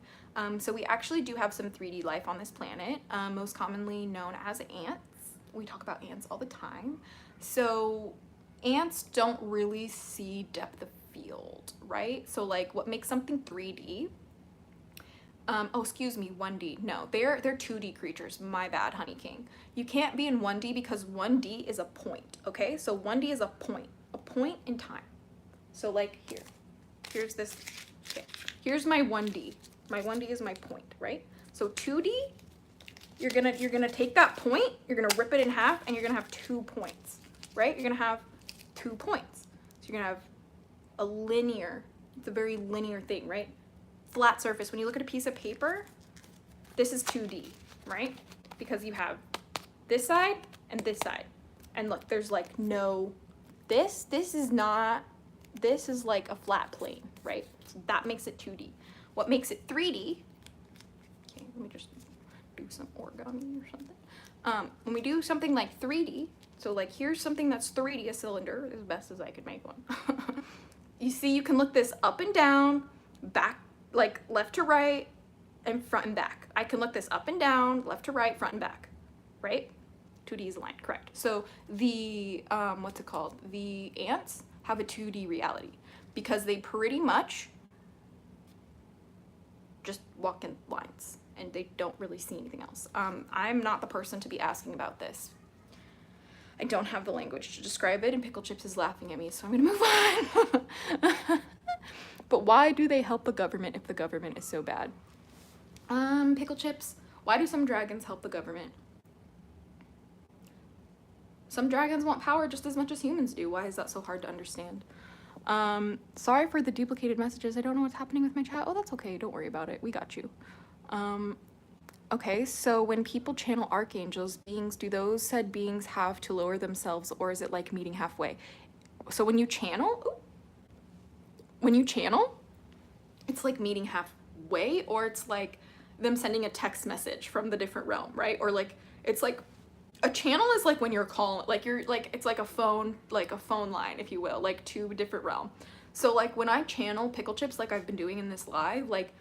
So we actually do have some 3D life on this planet, most commonly known as ants. We talk about ants all the time. So ants don't really see depth of field, right? So like what makes something 3D, 1D. No, they're 2D creatures. My bad, Honey King. You can't be in 1D because 1D is a point, okay? So 1D is a point in time. So like here's this, okay. Here's my 1D. My 1D is my point, right? So 2D, you're gonna take that point, you're gonna rip it in half, and you're gonna have 2 points, right? You're gonna have 2 points. So you're gonna have a linear, it's a very linear thing, right? Flat surface. When you look at a piece of paper, this is 2D, right? Because you have this side and this side. And look, there's like no, this is like a flat plane, right? So that makes it 2D. What makes it 3D, okay, let me just do some origami or something. When we do something like 3D, so like here's something that's 3D, a cylinder, as best as I could make one. You see, you can look this up and down, back, like left to right, and front and back. I can look this up and down, left to right, front and back, right? 2D is aligned, correct. So the, what's it called? The ants have a 2D reality because they pretty much just walk in lines and they don't really see anything else. I'm not the person to be asking about this. I don't have the language to describe it, and Pickle Chips is laughing at me, so I'm gonna move on. But why do they help the government if the government is so bad? Pickle Chips, why do some dragons help the government? Some dragons want power just as much as humans do. Why is that so hard to understand? Sorry for the duplicated messages. I don't know what's happening with my chat. Oh, that's okay. Don't worry about it. We got you. Okay, so when people channel archangels, beings, do those said beings have to lower themselves, or is it like meeting halfway? So when you channel, it's like meeting halfway, or it's like them sending a text message from the different realm, right? Or like, it's like, a channel is like when you're calling, like you're like, it's like a phone line, if you will, like to a different realm. So like when I channel Pickle Chips, like I've been doing in this live, like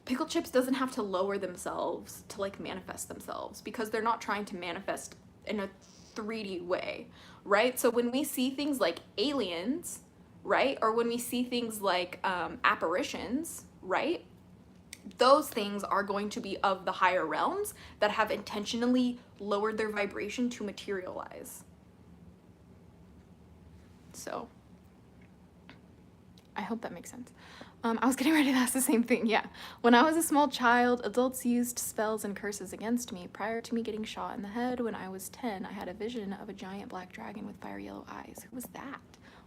Pickle Chips doesn't have to lower themselves to like manifest themselves because they're not trying to manifest in a 3D way, right? So when we see things like aliens, right? Or when we see things like apparitions, right? Those things are going to be of the higher realms that have intentionally lowered their vibration to materialize. So I hope that makes sense. I was getting ready to ask the same thing. Yeah. When I was a small child, adults used spells and curses against me. Prior to me getting shot in the head when I was 10, I had a vision of a giant black dragon with fire yellow eyes. Who was that?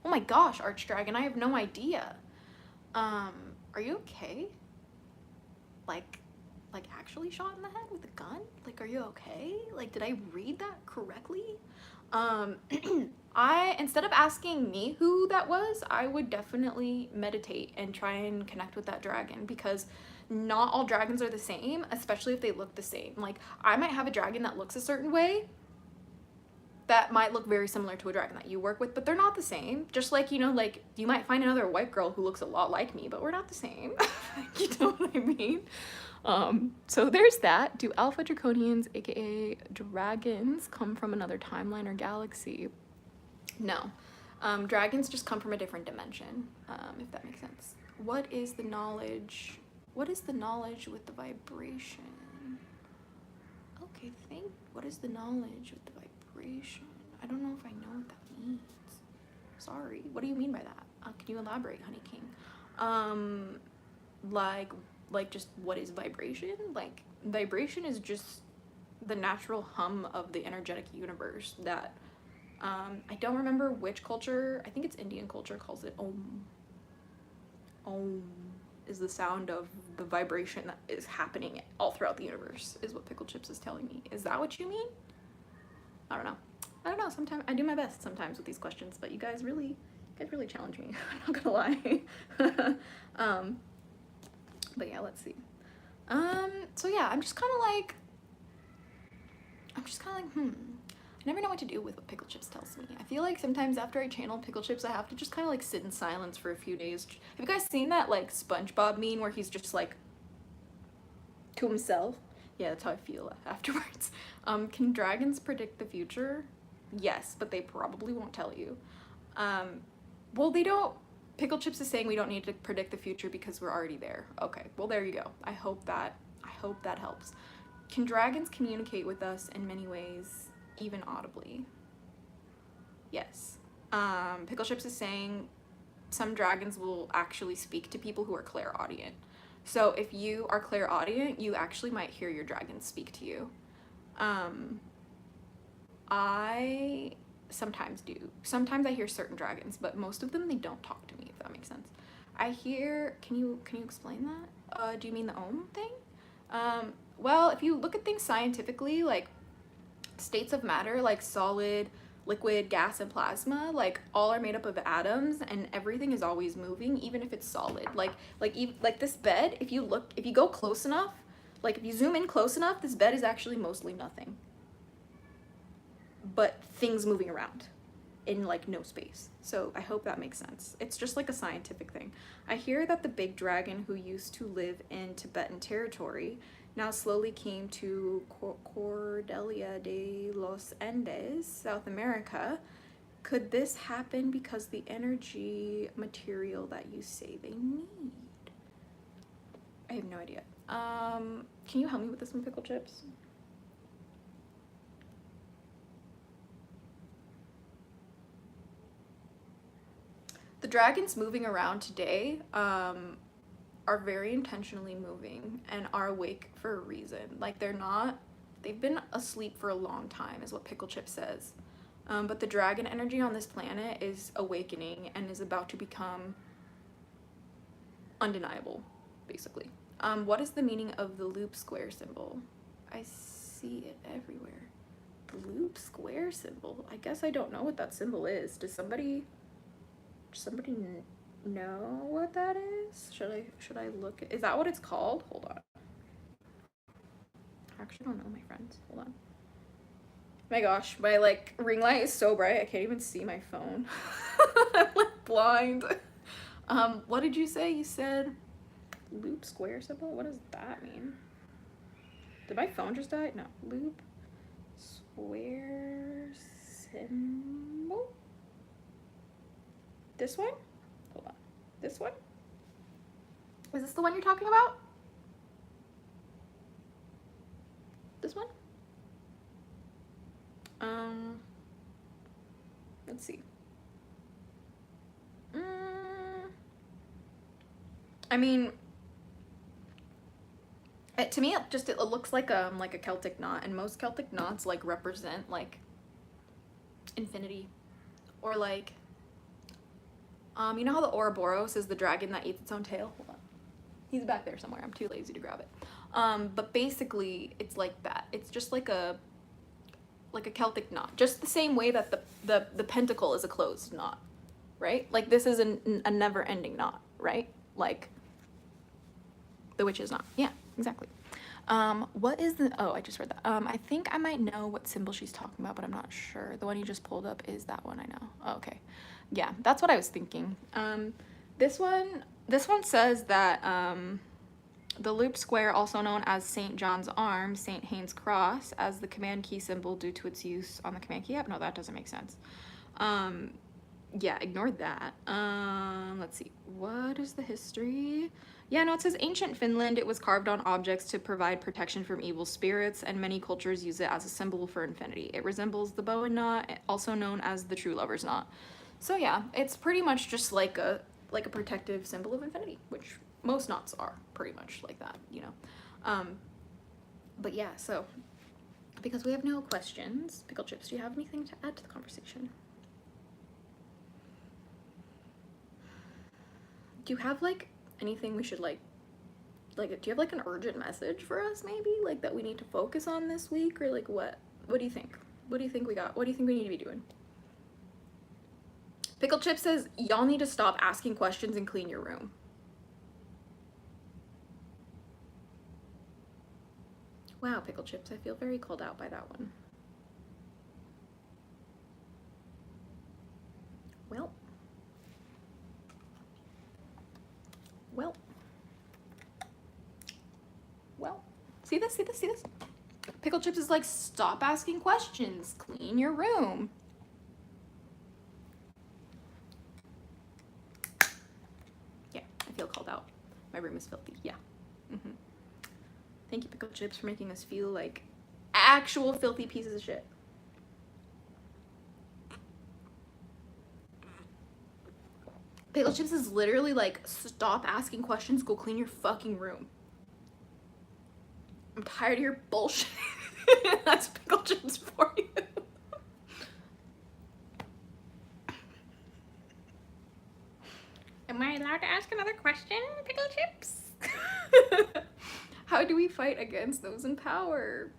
Oh my gosh, Archdragon, I have no idea. Are you okay? Like actually shot in the head with a gun? Like, are you okay? Like, did I read that correctly? Instead of asking me who that was, I would definitely meditate and try and connect with that dragon, because not all dragons are the same, especially if they look the same. Like, I might have a dragon that looks a certain way, that might look very similar to a dragon that you work with, but they're not the same. Just like, you know, like you might find another white girl who looks a lot like me, but we're not the same. You know what I mean? So there's that. Do alpha draconians, aka dragons, come from another timeline or galaxy? No. Dragons just come from a different dimension, if that makes sense. What is the knowledge with the vibration? Okay, what is the knowledge with the vibration? I don't know if I know what that means. Sorry. What do you mean by that? Can you elaborate, Honey King? Like just what is vibration? Like, vibration is just the natural hum of the energetic universe that, I don't remember which culture, I think it's Indian culture, calls it Om. Om is the sound of the vibration that is happening all throughout the universe, is what Pickle Chips is telling me. Is that what you mean? I don't know. Sometimes I do my best sometimes with these questions, but you guys really challenge me. I'm not gonna lie. But yeah, let's see. So yeah, I'm just kind of like, I never know what to do with what Pickle Chips tells me. I feel like sometimes after I channel Pickle Chips, I have to just kind of like sit in silence for a few days. Have you guys seen that like SpongeBob meme where he's just like to himself? Yeah, that's how I feel afterwards. Can dragons predict the future? Yes, but they probably won't tell you. Well, they don't. Pickle Chips is saying we don't need to predict the future because we're already there. Okay, well there you go. I hope that helps. Can dragons communicate with us in many ways, even audibly? Yes. Pickle Chips is saying some dragons will actually speak to people who are clairaudient. So if you are clairaudient, you actually might hear your dragon speak to you. I sometimes do. Sometimes I hear certain dragons, but most of them, they don't talk to me, if that makes sense. I hear, can you explain that? Do you mean the Om thing? Well, if you look at things scientifically, like states of matter, like solid, liquid, gas, and plasma, like all are made up of atoms, and everything is always moving, even if it's solid. Like this bed, if you go close enough, like if you zoom in close enough, this bed is actually mostly nothing, but things moving around in like no space. So I hope that makes sense. It's just like a scientific thing. I hear that the big dragon who used to live in Tibetan territory now slowly came to Cordelia de los Andes, South America. Could this happen because the energy material that you say they need? I have no idea. Can you help me with this one, Pickle Chips? The dragons moving around today are very intentionally moving and are awake for a reason. Like they've been asleep for a long time is what Pickle Chip says. But the dragon energy on this planet is awakening and is about to become undeniable, basically. What is the meaning of the loop square symbol? I see it everywhere. The loop square symbol? I guess I don't know what that symbol is. Does somebody know what that is? Should I look? Is that what it's called? Hold on. I actually don't know, my friends. Hold on. My gosh, my like ring light is so bright I can't even see my phone. I'm like blind. What did you say? You said loop square symbol? What does that mean? Did my phone just die? No. Loop square symbol? This one? Hold on. This one? Is this the one you're talking about? This one? Let's see. I mean, to me, it looks like a Celtic knot, and most Celtic knots like represent like infinity, or like, you know how the Ouroboros is the dragon that eats its own tail? Hold on. He's back there somewhere. I'm too lazy to grab it. But basically, it's like that. It's just like a Celtic knot. Just the same way that the pentacle is a closed knot, right? Like this is a never-ending knot, right? Like the witch's knot. Yeah, exactly. What is the, oh, I just read that. I think I might know what symbol she's talking about, but I'm not sure. The one you just pulled up is that one, I know. Oh, okay. Yeah, that's what I was thinking. This one says that, the loop square, also known as St. John's arm, St. Haynes cross, as the command key symbol due to its use on the command key app. No, that doesn't make sense. Yeah, ignore that. Let's see. What is the history? Yeah, no, it says ancient Finland. It was carved on objects to provide protection from evil spirits, and many cultures use it as a symbol for infinity. It resembles the bow and knot, also known as the true lover's knot. So yeah, it's pretty much just like a protective symbol of infinity, which most knots are pretty much like that, you know. But yeah, so because we have no questions, Pickle Chips, do you have anything to add to the conversation? Do you have like anything we should like do you have like an urgent message for us, maybe, like that we need to focus on this week, or like what do you think? What do you think we got? What do you think we need to be doing? Pickle Chip says y'all need to stop asking questions and clean your room. Wow, Pickle Chips, I feel very called out by that one. Well. See this? Pickle Chips is like, stop asking questions, clean your room. Yeah, I feel called out. My room is filthy, yeah. Thank you, Pickle Chips, for making us feel like actual filthy pieces of shit. Pickle Chips is literally like, stop asking questions, go clean your fucking room. I'm tired of your bullshit. That's Pickle Chips for you. Am I allowed to ask another question, Pickle Chips? How do we fight against those in power?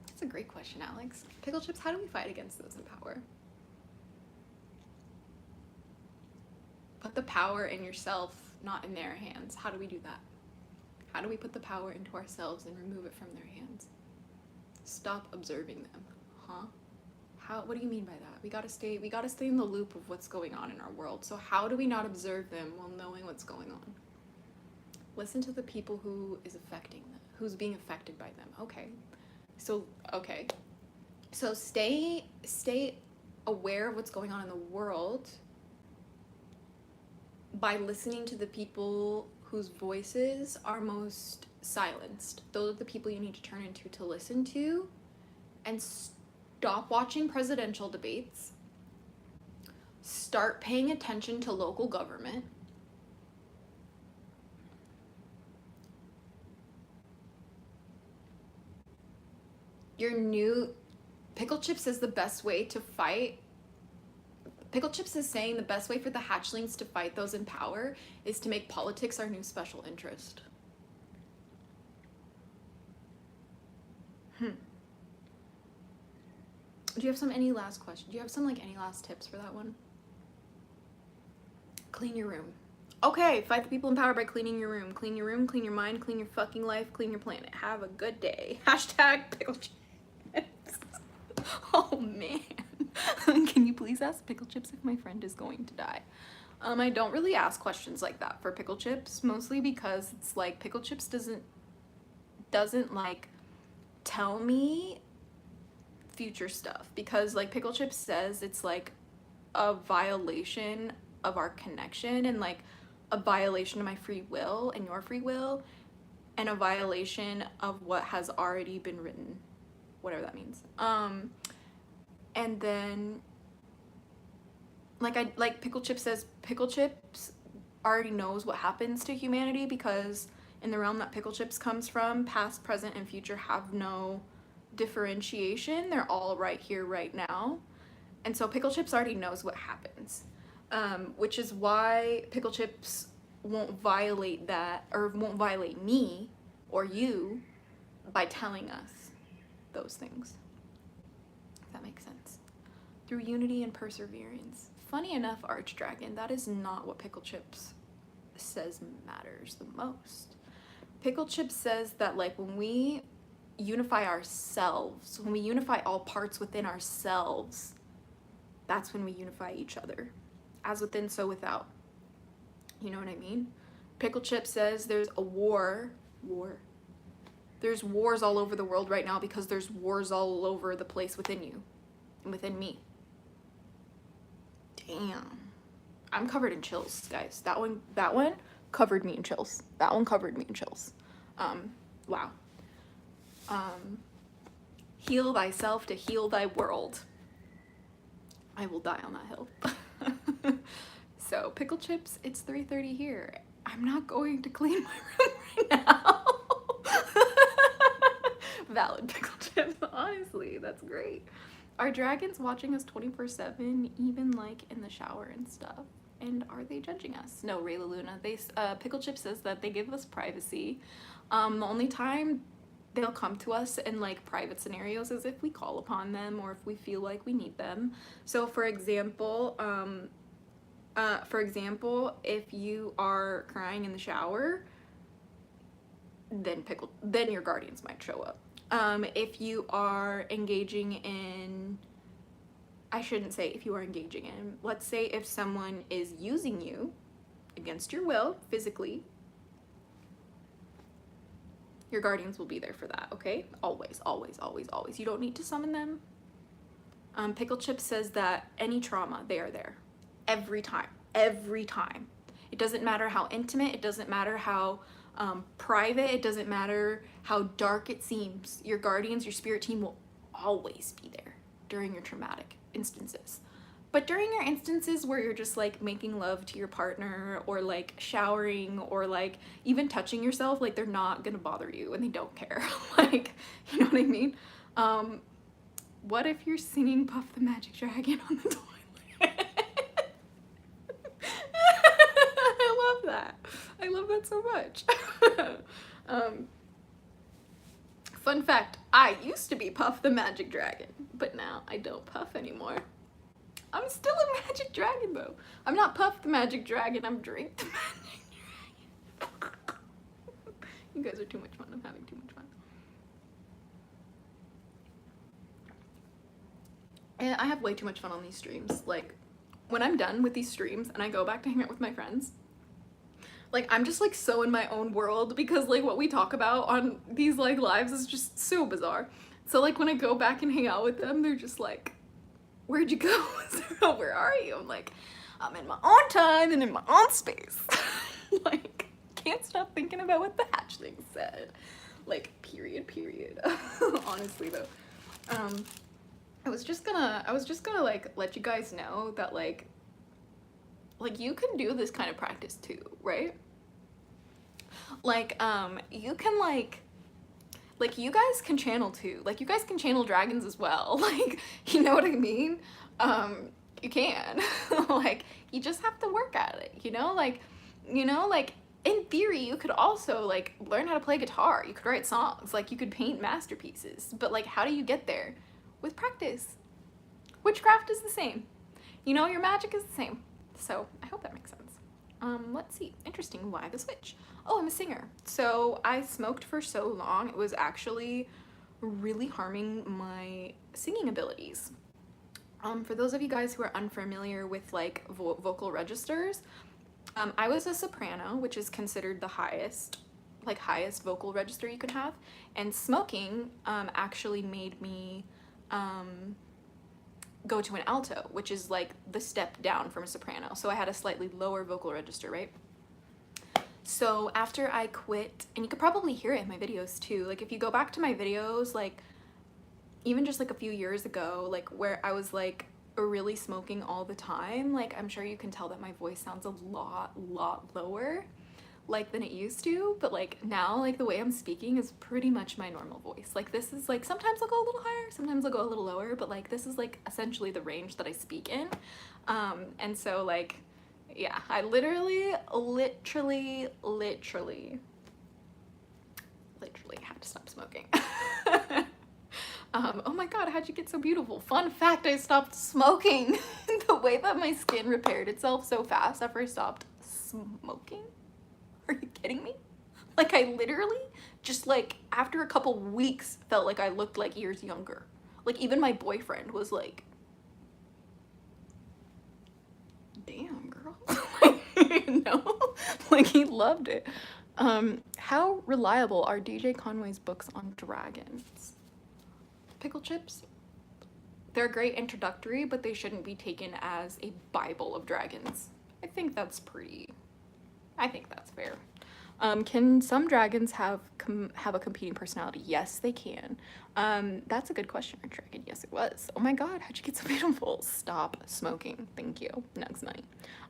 That's a great question, Alex. Pickle Chips, how do we fight against those in power? Put the power in yourself, not in their hands. How do we do that? How do we put the power into ourselves and remove it from their hands? Stop observing them, huh? What do you mean by that? We gotta stay in the loop of what's going on in our world. So how do we not observe them while knowing what's going on? Listen to the people who is affecting them, who's being affected by them. Okay. So stay aware of what's going on in the world by listening to the people whose voices are most silenced. Those are the people you need to turn into to listen to, and stop watching presidential debates. Start paying attention to local government. Pickle Chips is the best way to fight. Pickle Chips is saying the best way for the hatchlings to fight those in power is to make politics our new special interest. Do you have any last questions? Do you have any last tips for that one? Clean your room. Okay, fight the people in power by cleaning your room. Clean your room, clean your mind, clean your fucking life, clean your planet. Have a good day. Hashtag Pickle Chips. Oh man. Can you please ask Pickle Chips if my friend is going to die? I don't really ask questions like that for Pickle Chips, mostly because it's like Pickle Chips doesn't like tell me future stuff, because like Pickle Chips says it's like a violation of our connection, and like a violation of my free will and your free will, and a violation of what has already been written, whatever that means. And then like Pickle Chips says, Pickle Chips already knows what happens to humanity, because in the realm that Pickle Chips comes from, past, present, and future have no differentiation. They're all right here, right now. And so Pickle Chips already knows what happens, which is why Pickle Chips won't violate that, or won't violate me or you by telling us those things. If that makes sense. Through unity and perseverance. Funny enough, Archdragon, that is not what Pickle Chips says matters the most. Pickle Chips says that like when we unify ourselves, when we unify all parts within ourselves, that's when we unify each other. As within, so without. You know what I mean? Pickle Chip says there's a war. There's wars all over the world right now because there's wars all over the place within you and within me. Damn. I'm covered in chills, guys. That one covered me in chills. That one covered me in chills. Wow. Heal thyself to heal thy world. I will die on that hill. So, Pickle Chips, it's 3:30 here. I'm not going to clean my room right now. Valid, Pickle Chips. Honestly, that's great. Are dragons watching us 24/7, even like in the shower and stuff? And are they judging us? No, Rayla Luna. Pickle Chip says that they give us privacy. The only time they'll come to us in like private scenarios is if we call upon them or if we feel like we need them. So for example, if you are crying in the shower, then your guardians might show up. If you are engaging in, I shouldn't say if you are engaging in, let's say if someone is using you against your will, physically, your guardians will be there for that, okay? Always, always, always, always. You don't need to summon them. Pickle Chip says that any trauma, they are there. Every time. Every time. It doesn't matter how intimate, it doesn't matter how private, it doesn't matter how dark it seems. Your guardians, your spirit team will always be there during your traumatic instances. But during your instances where you're just like making love to your partner or like showering or like even touching yourself, like they're not gonna bother you and they don't care. Like, you know what I mean? What if you're singing Puff the Magic Dragon on the toilet? I love that. I love that so much. Fun fact, I used to be Puff the Magic Dragon, but now I don't puff anymore. I'm still a magic dragon though. I'm not Puff the Magic Dragon, I'm Drink the Magic Dragon. You guys are too much fun. I'm having too much fun. And I have way too much fun on these streams. Like, when I'm done with these streams and I go back to hang out with my friends, like, I'm just like so in my own world because like what we talk about on these like lives is just so bizarre. So like when I go back and hang out with them, they're just like, where'd you go? Where are you? I'm like, I'm in my own time and in my own space. Like, can't stop thinking about what the hatchling said. Like, period. Honestly though. I was just gonna like let you guys know that like you can do this kind of practice too, right? Like, you can like you guys can channel too. Like, you guys can channel dragons as well. Like, you know what I mean? You can. Like, you just have to work at it, you know? Like, in theory, you could also, like, learn how to play guitar. You could write songs. Like, you could paint masterpieces. But, like, how do you get there? With practice. Witchcraft is the same. You know, your magic is the same. So, I hope that makes sense. Let's see. Interesting. Why the switch? Oh, I'm a singer. So I smoked for so long, it was actually really harming my singing abilities. For those of you guys who are unfamiliar with like vocal registers, I was a soprano, which is considered the highest vocal register you can have. And smoking actually made me go to an alto, which is like the step down from a soprano. So I had a slightly lower vocal register, right? So after I quit, and you could probably hear it in my videos too, like if you go back to my videos, like even just like a few years ago, like where I was like really smoking all the time, like I'm sure you can tell that my voice sounds a lot lower like than it used to, but like now like the way I'm speaking is pretty much my normal voice. Like this is like, sometimes I'll go a little higher, sometimes I'll go a little lower, but like this is like essentially the range that I speak in. And so like, yeah, I literally had to stop smoking. Oh my god, how'd you get so beautiful? Fun fact, I stopped smoking. The way that my skin repaired itself so fast after I stopped smoking. Are you kidding me? Like I literally just like after a couple weeks felt like I looked like years younger. Like even my boyfriend was like, damn girl. Like, you know? Like he loved it. How reliable are DJ Conway's books on dragons? Pickle Chips? They're great introductory, but they shouldn't be taken as a Bible of dragons. I think that's fair. Can some dragons have a competing personality? Yes, they can. That's a good question, Dragon. Yes, it was. Oh my god, how'd you get so beautiful? Stop smoking. Thank you. Nugs money.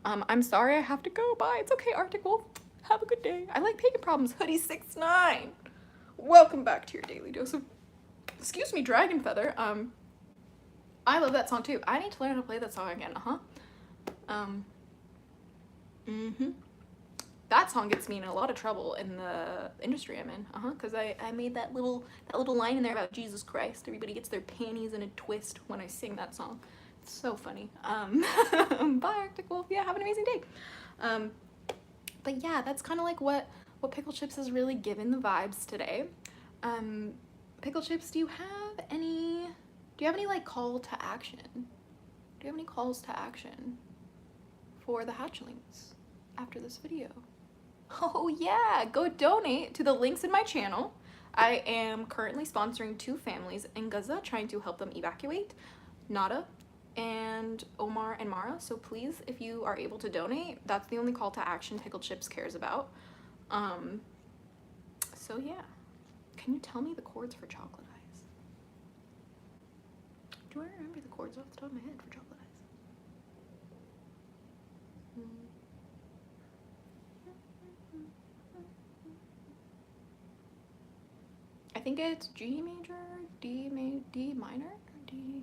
I'm sorry I have to go. Bye. It's okay, Arctic Wolf. Have a good day. I like pagan problems. Hoodie69. Welcome back to your daily dose of, excuse me, Dragon Feather. I love that song too. I need to learn how to play that song again. That song gets me in a lot of trouble in the industry I'm in. Because I made that little line in there about Jesus Christ. Everybody gets their panties in a twist when I sing that song. It's so funny. Bye, Arctic Wolf. Yeah, have an amazing day. But yeah, that's kind of like what Pickle Chips has really given the vibes today. Pickle Chips, do you have any like call to action? Do you have any calls to action for the hatchlings after this video? Oh yeah, go donate to the links in my channel. I am currently sponsoring 2 families in Gaza, trying to help them evacuate, Nada and Omar and Mara. So please, if you are able to donate, that's the only call to action Pickle Chips cares about. So yeah, can you tell me the chords for Chocolate Eyes? Do I remember the chords off the top of my head for Chocolate Eyes? I think it's G major, D minor, D.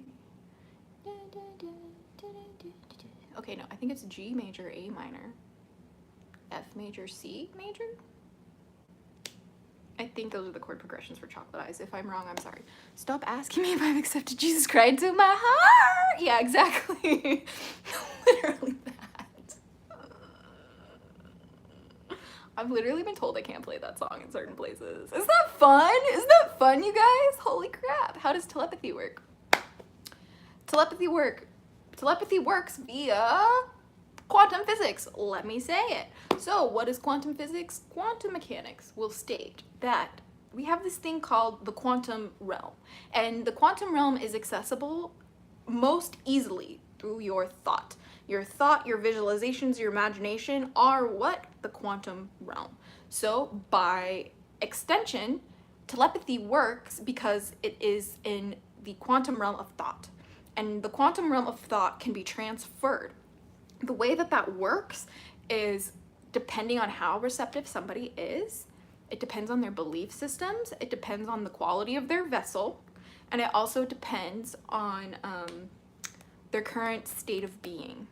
Okay, no, I think it's G major, A minor, F major, C major. I think those are the chord progressions for Chocolate Eyes. If I'm wrong, I'm sorry. Stop asking me if I've accepted Jesus Christ into my heart. Yeah, exactly. Literally that. I've literally been told I can't play that song in certain places. Isn't that fun? Isn't that fun, you guys? Holy crap. How does telepathy work? Telepathy works via quantum physics. Let me say it. So what is quantum physics? Quantum mechanics will state that we have this thing called the quantum realm. And the quantum realm is accessible most easily through your thought. Your thought, your visualizations, your imagination are what? The quantum realm. So by extension, telepathy works because it is in the quantum realm of thought. And the quantum realm of thought can be transferred. The way that works is depending on how receptive somebody is, it depends on their belief systems, it depends on the quality of their vessel, and it also depends on their current state of being.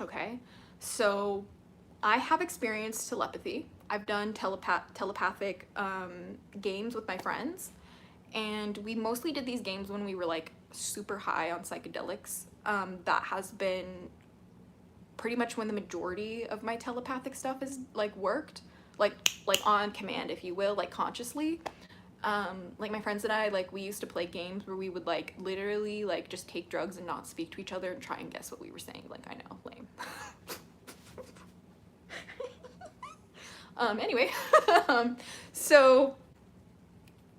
Okay, so I have experienced telepathy. I've done telepathic games with my friends, and we mostly did these games when we were like super high on psychedelics. That has been pretty much when the majority of my telepathic stuff is like worked, like on command, if you will, like consciously. Like my friends and I, like we used to play games where we would like literally like just take drugs and not speak to each other and try and guess what we were saying. Like, I know, lame. Anyway, so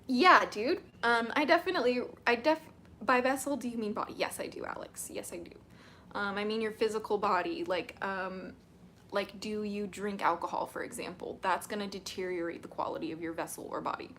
yeah, dude, by vessel, do you mean body? Yes, I do, Alex. Yes, I do. I mean your physical body, like do you drink alcohol, for example? That's gonna deteriorate the quality of your vessel or body.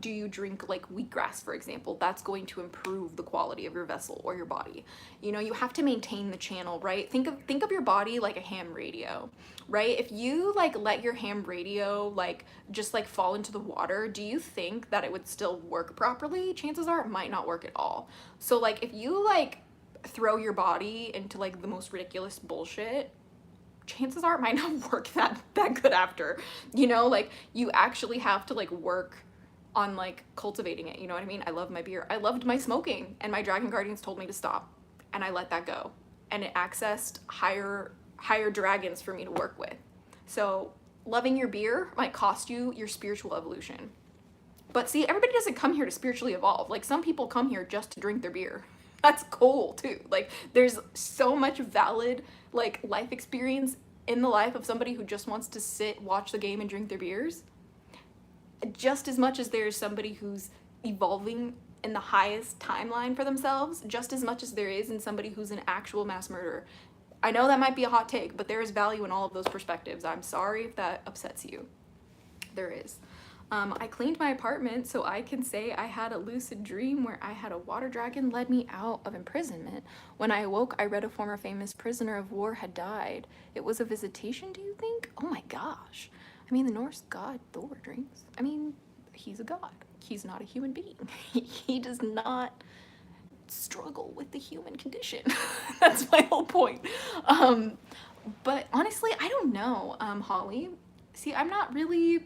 Do you drink like wheatgrass, for example? That's going to improve the quality of your vessel or your body. You know, you have to maintain the channel, right? Think of your body like a ham radio, right? If you like let your ham radio like just like fall into the water, do you think that it would still work properly? Chances are it might not work at all. So like if you like throw your body into like the most ridiculous bullshit, chances are it might not work that good after, you know? Like you actually have to like work on like cultivating it, you know what I mean? I love my beer. I loved my smoking, and my dragon guardians told me to stop, and I let that go, and it accessed higher dragons for me to work with. So loving your beer might cost you your spiritual evolution. But see, everybody doesn't come here to spiritually evolve. Like, some people come here just to drink their beer. That's cool too. Like, there's so much valid, like, life experience in the life of somebody who just wants to sit, watch the game, and drink their beers. Just as much as there's somebody who's evolving in the highest timeline for themselves, just as much as there is in somebody who's an actual mass murderer. I know that might be a hot take, but there is value in all of those perspectives. I'm sorry if that upsets you. There is. I cleaned my apartment so I can say I had a lucid dream where I had a water dragon led me out of imprisonment. When I awoke, I read a former famous prisoner of war had died. It was a visitation, do you think? Oh my gosh. I mean, the Norse god Thor drinks. I mean, he's a god. He's not a human being. He does not struggle with the human condition. That's my whole point. But honestly, I don't know, Holly. See, I'm not really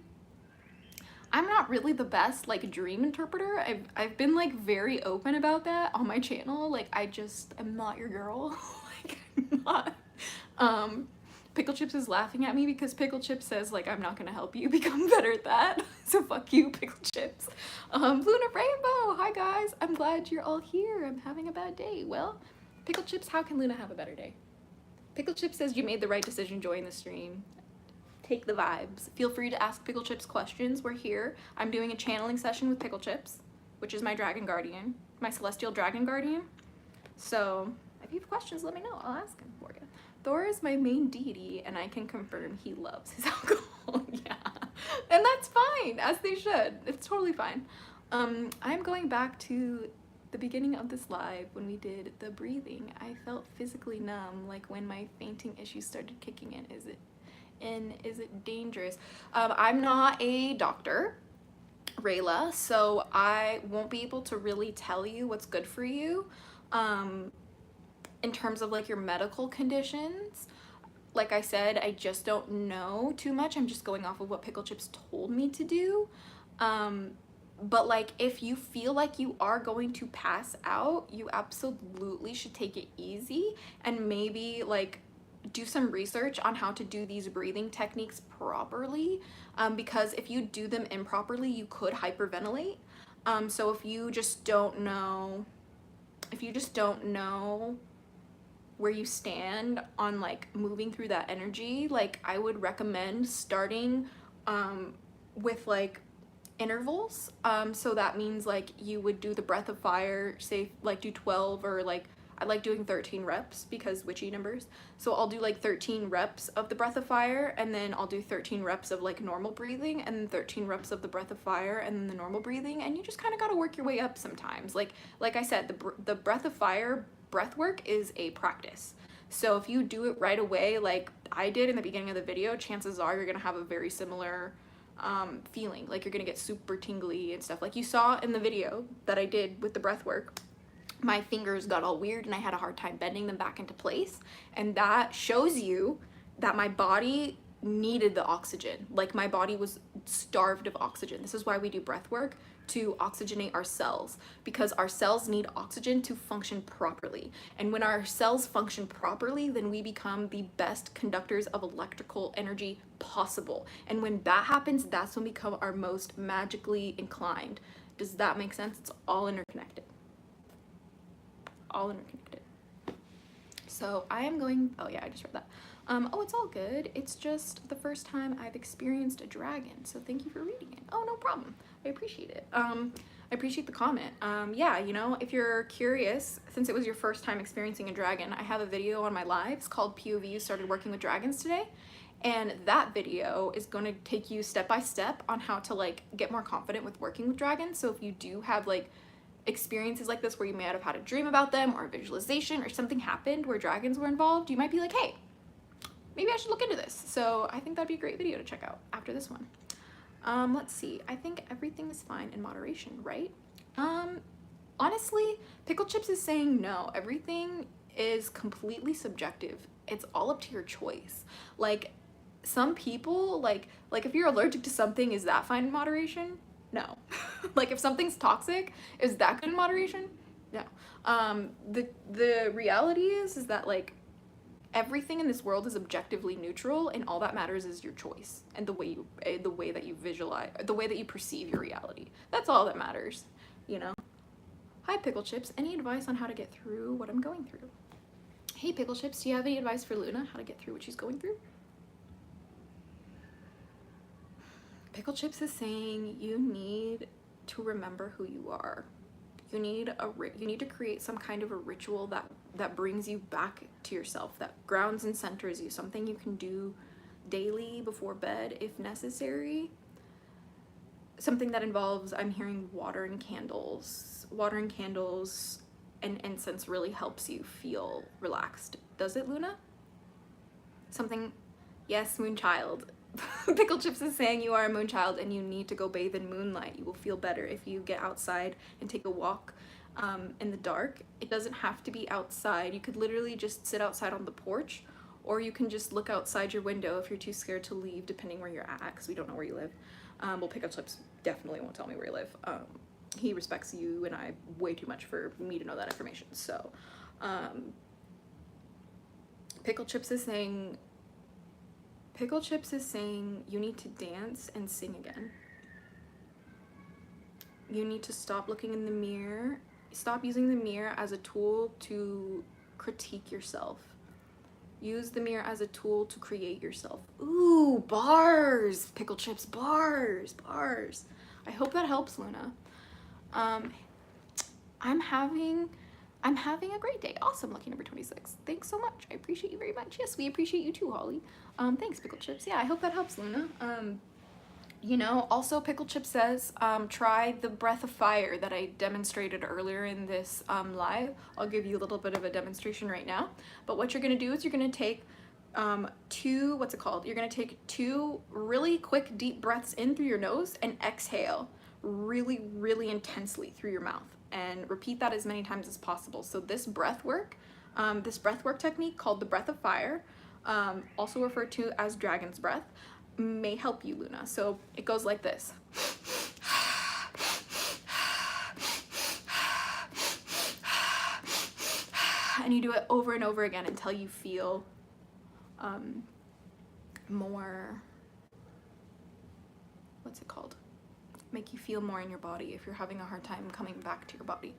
the best, like, dream interpreter. I've been, like, very open about that on my channel. Like, I'm not your girl. Like, I'm not. Pickle Chips is laughing at me because Pickle Chips says, like, I'm not gonna help you become better at that. So fuck you, Pickle Chips. Luna Rainbow, hi guys. I'm glad you're all here. I'm having a bad day. Well, Pickle Chips, how can Luna have a better day? Pickle Chips says you made the right decision joining the stream. Take the vibes. Feel free to ask Pickle Chips questions. We're here. I'm doing a channeling session with Pickle Chips, which is my dragon guardian, my celestial dragon guardian. So if you have questions, let me know. I'll ask him for you. Thor is my main deity, and I can confirm he loves his alcohol. Yeah, and that's fine, as they should. It's totally fine. I'm going back to the beginning of this live when we did the breathing. I felt physically numb, like when my fainting issues started kicking in. Is it dangerous? I'm not a doctor, Rayla, so I won't be able to really tell you what's good for you in terms of, like, your medical conditions. Like I said, I just don't know too much. I'm just going off of what Pickle Chips told me to do. But, like, if you feel like you are going to pass out, you absolutely should take it easy and maybe, like, do some research on how to do these breathing techniques properly, because if you do them improperly, you could hyperventilate. So if you just don't know where you stand on, like, moving through that energy, like, I would recommend starting with, like, intervals. So that means, like, you would do the breath of fire, say, like, do 12, or, like, I like doing 13 reps because witchy numbers. So I'll do, like, 13 reps of the breath of fire, and then I'll do 13 reps of, like, normal breathing, and then 13 reps of the breath of fire, and then the normal breathing. And you just kind of got to work your way up sometimes. Like I said, the breath of fire breath work is a practice. So if you do it right away, like I did in the beginning of the video, chances are you're gonna have a very similar feeling. Like, you're gonna get super tingly and stuff. Like you saw in the video that I did with the breath work, my fingers got all weird and I had a hard time bending them back into place. And that shows you that my body needed the oxygen. Like, my body was starved of oxygen. This is why we do breath work, to oxygenate our cells, because our cells need oxygen to function properly. And when our cells function properly, then we become the best conductors of electrical energy possible. And when that happens, that's when we become our most magically inclined. Does that make sense? It's all interconnected. All interconnected. So I am going, oh yeah, I just read that. Oh, it's all good. It's just the first time I've experienced a dragon. So thank you for reading it. Oh, no problem. I appreciate it. I appreciate the comment. Yeah, you know, if you're curious, since it was your first time experiencing a dragon, I have a video on my lives called POV Started Working with Dragons Today. And that video is going to take you step by step on how to, like, get more confident with working with dragons. So if you do have, like, experiences like this where you may have had a dream about them or a visualization or something happened where dragons were involved, you might be like, hey, maybe I should look into this. So I think that'd be a great video to check out after this one. Let's see. I think everything is fine in moderation, right? Honestly, Pickle Chips is saying no. Everything is completely subjective. It's all up to your choice. Like, some people, like if you're allergic to something, is that fine in moderation? No. Like, if something's toxic, is that good in moderation? No. The reality is that, like, everything in this world is objectively neutral, and all that matters is your choice and the way that you visualize, the way that you perceive your reality. That's all that matters, you know. Hi Pickle Chips, any advice on how to get through what I'm going through? Hey Pickle Chips, do you have any advice for Luna how to get through what she's going through? Pickle Chips is saying you need to remember who you are. You need to create some kind of a ritual that brings you back to yourself, that grounds and centers you, something you can do daily before bed if necessary. Something that involves, I'm hearing water and candles. Water and candles and incense really helps you feel relaxed. Does it, Luna? Something, yes, Moonchild. Pickle Chips is saying you are a moonchild and you need to go bathe in moonlight. You will feel better if you get outside and take a walk in the dark. It doesn't have to be outside. You could literally just sit outside on the porch, or you can just look outside your window if you're too scared to leave, depending where you're at, because we don't know where you live. Well, Pickle Chips definitely won't tell me where you live. He respects you and I way too much for me to know that information. So Pickle Chips is saying you need to dance and sing again. You need to stop looking in the mirror. Stop using the mirror as a tool to critique yourself. Use the mirror as a tool to create yourself. Ooh, bars! Pickle Chips, bars, bars. I hope that helps, Luna. I'm having a great day. Awesome, lucky number 26. Thanks so much. I appreciate you very much. Yes, we appreciate you too, Holly. Thanks, Pickle Chips. Yeah, I hope that helps, Luna. You know, also Pickle Chips says, try the breath of fire that I demonstrated earlier in this live. I'll give you a little bit of a demonstration right now. But what you're gonna do is you're gonna take you're gonna take 2 really quick deep breaths in through your nose and exhale really, really intensely through your mouth, and repeat that as many times as possible. So this breath work technique called the breath of fire, also referred to as dragon's breath, may help you, Luna. So it goes like this. And you do it over and over again until you feel more, what's it called? Make you feel more in your body if you're having a hard time coming back to your body.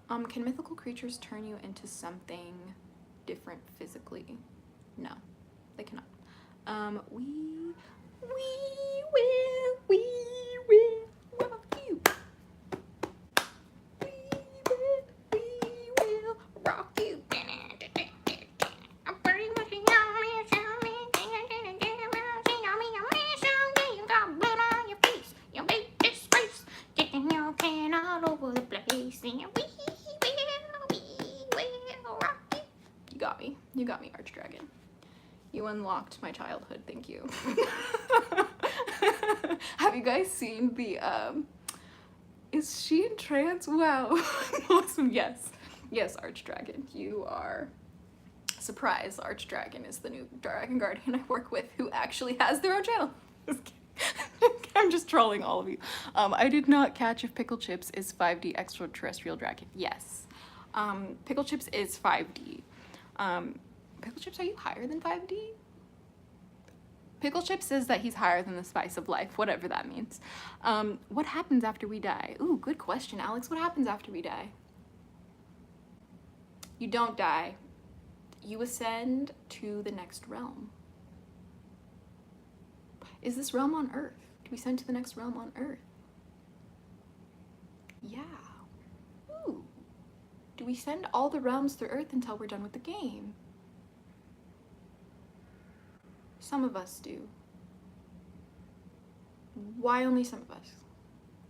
Can mythical creatures turn you into something different physically? No, they cannot. We will rock you. We will rock you. I'm pretty much you got blood on your face. You make disgrace, getting your can all over the place. And we will rock you. You got me, Archdragon. You unlocked my childhood, thank you. Have you guys seen the, is she in trance? Wow, awesome, yes. Yes, Archdragon, you are. Surprise, Archdragon is the new Dragon Guardian I work with who actually has their own channel. I'm just trolling all of you. I did not catch if Pickle Chips is 5D extraterrestrial dragon. Yes. Pickle Chips is 5D. Pickle Chips, are you higher than 5D? Pickle Chips says that he's higher than the spice of life, whatever that means. What happens after we die? Ooh, good question, Alex. What happens after we die? You don't die. You ascend to the next realm. Is this realm on Earth? Do we ascend to the next realm on Earth? Yeah. Ooh. Do we send all the realms through Earth until we're done with the game? Some of us do. Why only some of us?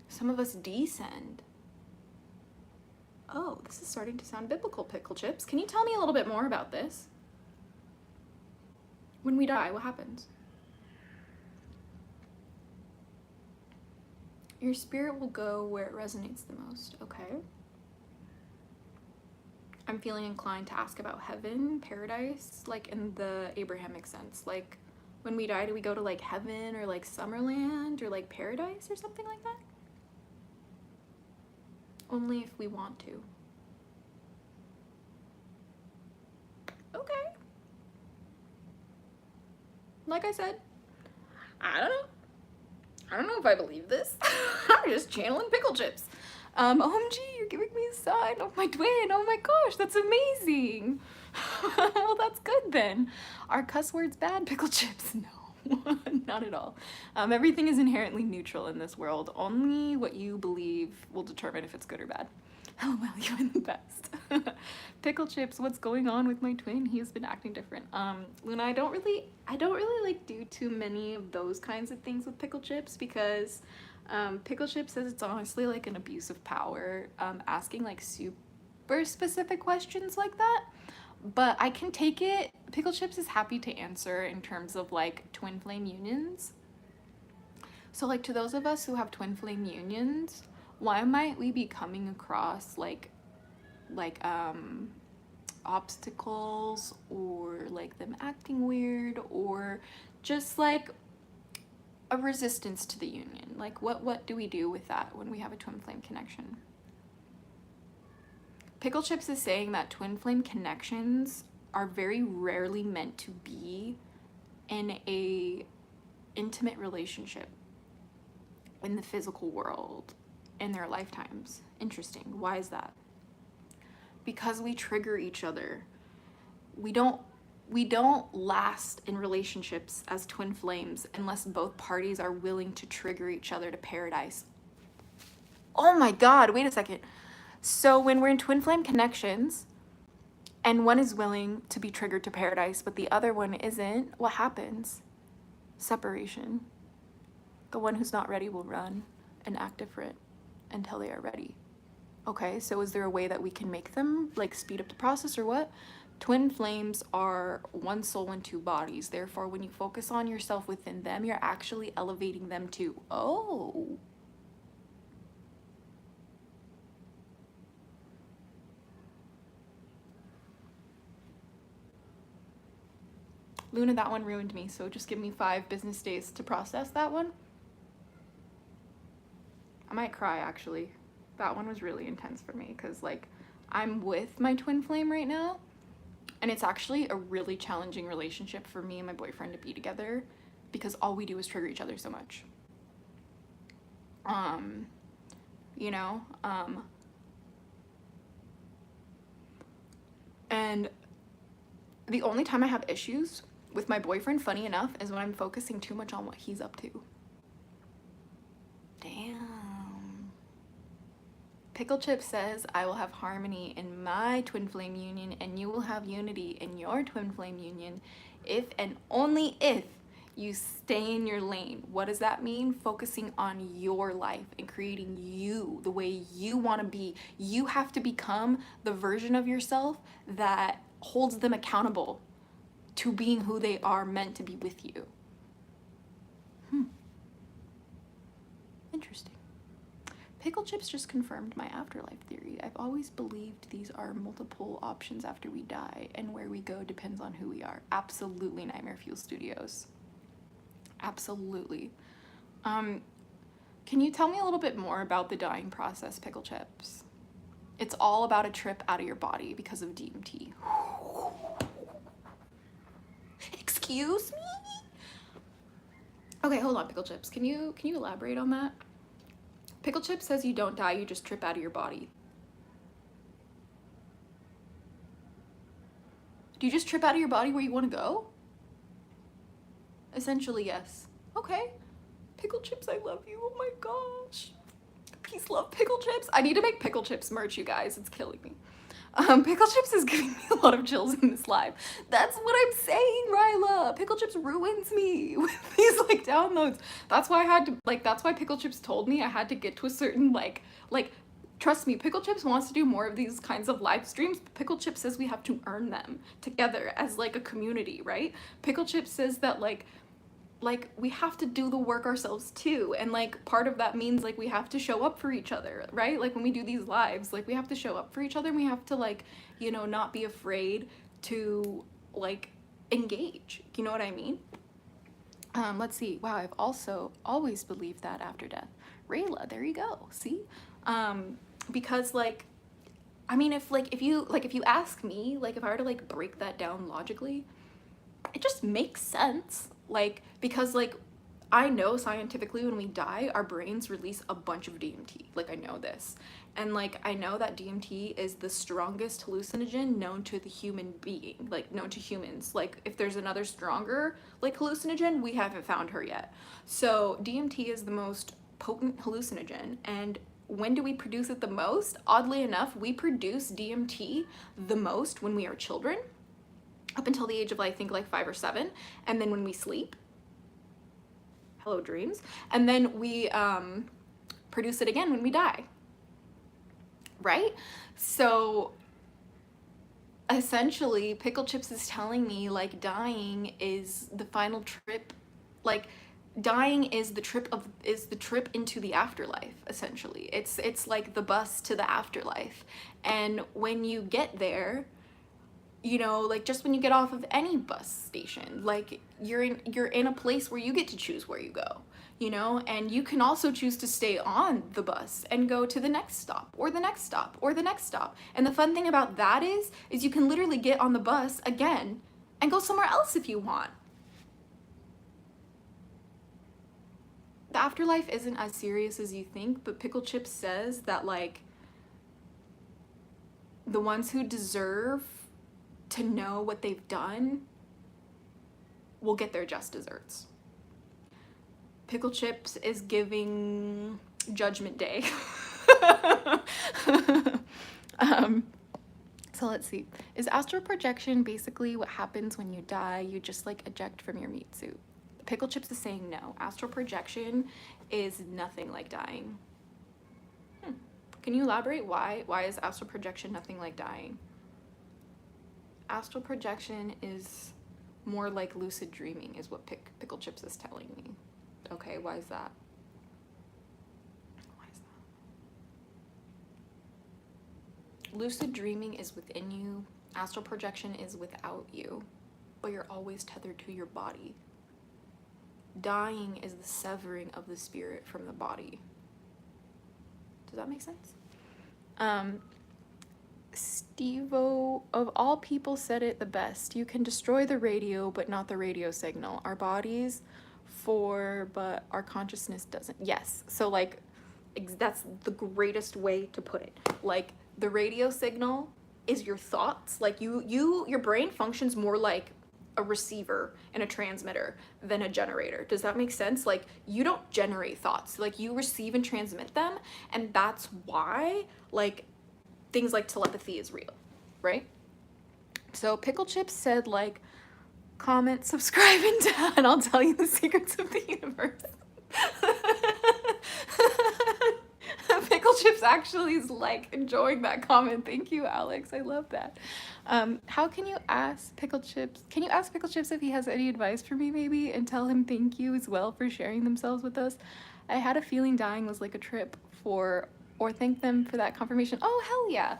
Some of us descend. Oh, this is starting to sound biblical, Pickle Chips. Can you tell me a little bit more about this? When we die, what happens? Your spirit will go where it resonates the most, okay? I'm feeling inclined to ask about heaven, paradise, like in the Abrahamic sense. Like, when we die, do we go to like heaven or like Summerland or like paradise or something like that? Only if we want to. Okay. like I said, I don't know if I believe this. I'm just channeling Pickle Chips. OMG, you're giving me a sign of my twin. Oh my gosh, that's amazing. Well, that's good then. Are cuss words bad, Pickle Chips? No, not at all. Everything is inherently neutral in this world. Only what you believe will determine if it's good or bad. Oh well, you're the best. Pickle Chips, what's going on with my twin? He has been acting different. Luna, I don't really like do too many of those kinds of things with Pickle Chips because Pickle Chips says it's honestly like an abuse of power, asking like super specific questions like that. But I can take it. Pickle Chips is happy to answer in terms of like twin flame unions. So like to those of us who have twin flame unions, why might we be coming across like obstacles or like them acting weird or just like a resistance to the union? Like what do we do with that when we have a twin flame connection? Pickle Chips is saying that twin flame connections are very rarely meant to be in a intimate relationship in the physical world in their lifetimes. Interesting. Why is that? Because we trigger each other. We don't last in relationships as twin flames unless both parties are willing to trigger each other to paradise. Oh my God, wait a second. So when we're in twin flame connections and one is willing to be triggered to paradise, but the other one isn't, what happens? Separation. The one who's not ready will run and act different until they are ready. Okay, so is there a way that we can make them like speed up the process or what? Twin flames are one soul and two bodies. Therefore, when you focus on yourself within them, you're actually elevating them too. Oh. Luna, that one ruined me, so just give me 5 business days to process that one. I might cry, actually. That one was really intense for me, because, like, I'm with my twin flame right now, and it's actually a really challenging relationship for me and my boyfriend to be together, because all we do is trigger each other so much. You know? And the only time I have issues with my boyfriend, funny enough, is when I'm focusing too much on what he's up to. Damn. Pickle Chip says, I will have harmony in my twin flame union and you will have unity in your twin flame union if and only if you stay in your lane. What does that mean? Focusing on your life and creating you the way you want to be. You have to become the version of yourself that holds them accountable to being who they are meant to be with you. Interesting. Pickle Chips just confirmed my afterlife theory. I've always believed these are multiple options after we die, and where we go depends on who we are. Absolutely, Nightmare Fuel Studios. Absolutely. Can you tell me a little bit more about the dying process, Pickle Chips? It's all about a trip out of your body because of DMT. Excuse me? Okay, hold on, Pickle Chips. Can you elaborate on that? Pickle Chips says you don't die, you just trip out of your body. Do you just trip out of your body where you want to go? Essentially, yes. Okay. Pickle Chips, I love you. Oh my gosh. Peace, love, Pickle Chips. I need to make Pickle Chips merch, you guys. It's killing me. Pickle Chips is giving me a lot of chills in this live. That's what I'm saying, Ryla. Pickle Chips ruins me with these like downloads. That's why I had to that's why Pickle Chips told me I had to get to a certain like trust me, Pickle Chips wants to do more of these kinds of live streams. Pickle Chips says we have to earn them together as like a community, right? Pickle Chips says that like we have to do the work ourselves too, and like part of that means like we have to show up for each other, right? Like when we do these lives, like we have to show up for each other and we have to like, you know, not be afraid to like engage, you know what I mean? Let's see. Wow, I've also always believed that after death. Rayla, there you go. See? Because like I mean, if you ask me, like if I were to like break that down logically, it just makes sense. Like, because like I know scientifically when we die, our brains release a bunch of DMT. Like, I know this. And like, I know that DMT is the strongest hallucinogen known to the human being, like known to humans. Like, if there's another stronger like hallucinogen, we haven't found her yet. So DMT is the most potent hallucinogen. And when do we produce it the most? Oddly enough, we produce DMT the most when we are children, up until the age of, I think, like 5 or 7. And then when we sleep, hello dreams, and then we produce it again when we die, right? So essentially Pickle Chips is telling me like dying is the final trip, like dying is the trip into the afterlife. Essentially it's like the bus to the afterlife. And when you get there, you know, like just when you get off of any bus station, like you're in a place where you get to choose where you go, you know, and you can also choose to stay on the bus and go to the next stop or the next stop or the next stop. And the fun thing about that is you can literally get on the bus again and go somewhere else if you want. The afterlife isn't as serious as you think, but Pickle Chips says that like the ones who deserve to know what they've done will get their just desserts. Pickle Chips is giving Judgment Day. So let's see. Is astral projection basically what happens when you die? You just like eject from your meat suit. Pickle Chips is saying no. Astral projection is nothing like dying. Can you elaborate why? Why is astral projection nothing like dying? Astral projection is more like lucid dreaming is what Pickle Chips is telling me. Okay, why is that? Why is that? Lucid dreaming is within you. Astral projection is without you, but you're always tethered to your body. Dying is the severing of the spirit from the body. Does that make sense? Steve-O, of all people, said it the best. You can destroy the radio, but not the radio signal. Our bodies but our consciousness doesn't. Yes. So like, that's the greatest way to put it. Like, the radio signal is your thoughts. Like your brain functions more like a receiver and a transmitter than a generator. Does that make sense? Like, you don't generate thoughts. Like, you receive and transmit them, and that's why like things like telepathy is real, right? So Pickle Chips said like, comment, subscribe, and I'll tell you the secrets of the universe. Pickle Chips actually is like enjoying that comment. Thank you, Alex. I love that. How can you ask Pickle Chips? Can you ask Pickle Chips if he has any advice for me, maybe, and tell him thank you as well for sharing themselves with us? I had a feeling dying was like a trip or thank them for that confirmation. Oh, hell yeah.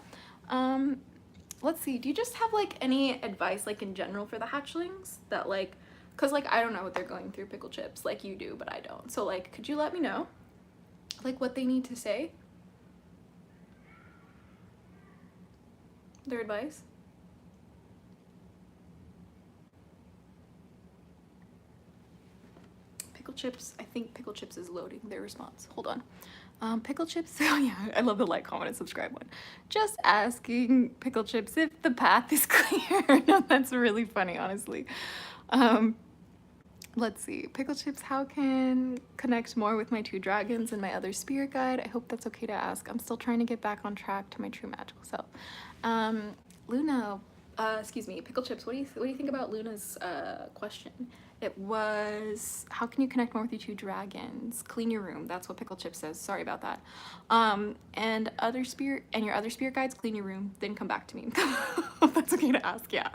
Let's see. Do you just have like any advice like in general for the hatchlings that like, cause like I don't know what they're going through, Pickle Chips, like you do, but I don't. So like, could you let me know like what they need to say? Their advice? Pickle Chips, I think Pickle Chips is loading their response. Hold on. Pickle Chips, oh yeah, I love the like, comment, and subscribe one. Just asking Pickle Chips if the path is clear. No, that's really funny, honestly. Let's see. Pickle Chips, how can connect more with my 2 dragons and my other spirit guide? I hope that's okay to ask. I'm still trying to get back on track to my true magical self. Luna, excuse me, Pickle Chips, what do you think about Luna's question? It was, how can you connect more with your 2 dragons? Clean your room. That's what Pickle Chips says. Sorry about that. And your other spirit guides, clean your room, then come back to me. That's okay to ask, yeah.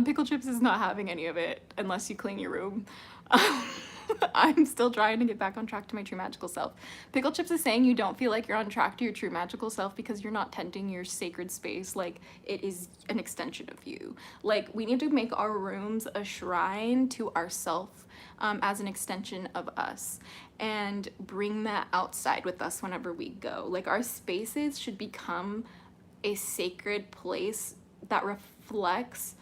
Pickle Chips is not having any of it unless you clean your room. I'm still trying to get back on track to my true magical self. Pickle Chips is saying you don't feel like you're on track to your true magical self because you're not tending your sacred space like it is an extension of you. Like, we need to make our rooms a shrine to ourself as an extension of us, and bring that outside with us whenever we go. Like, our spaces should become a sacred place that reflects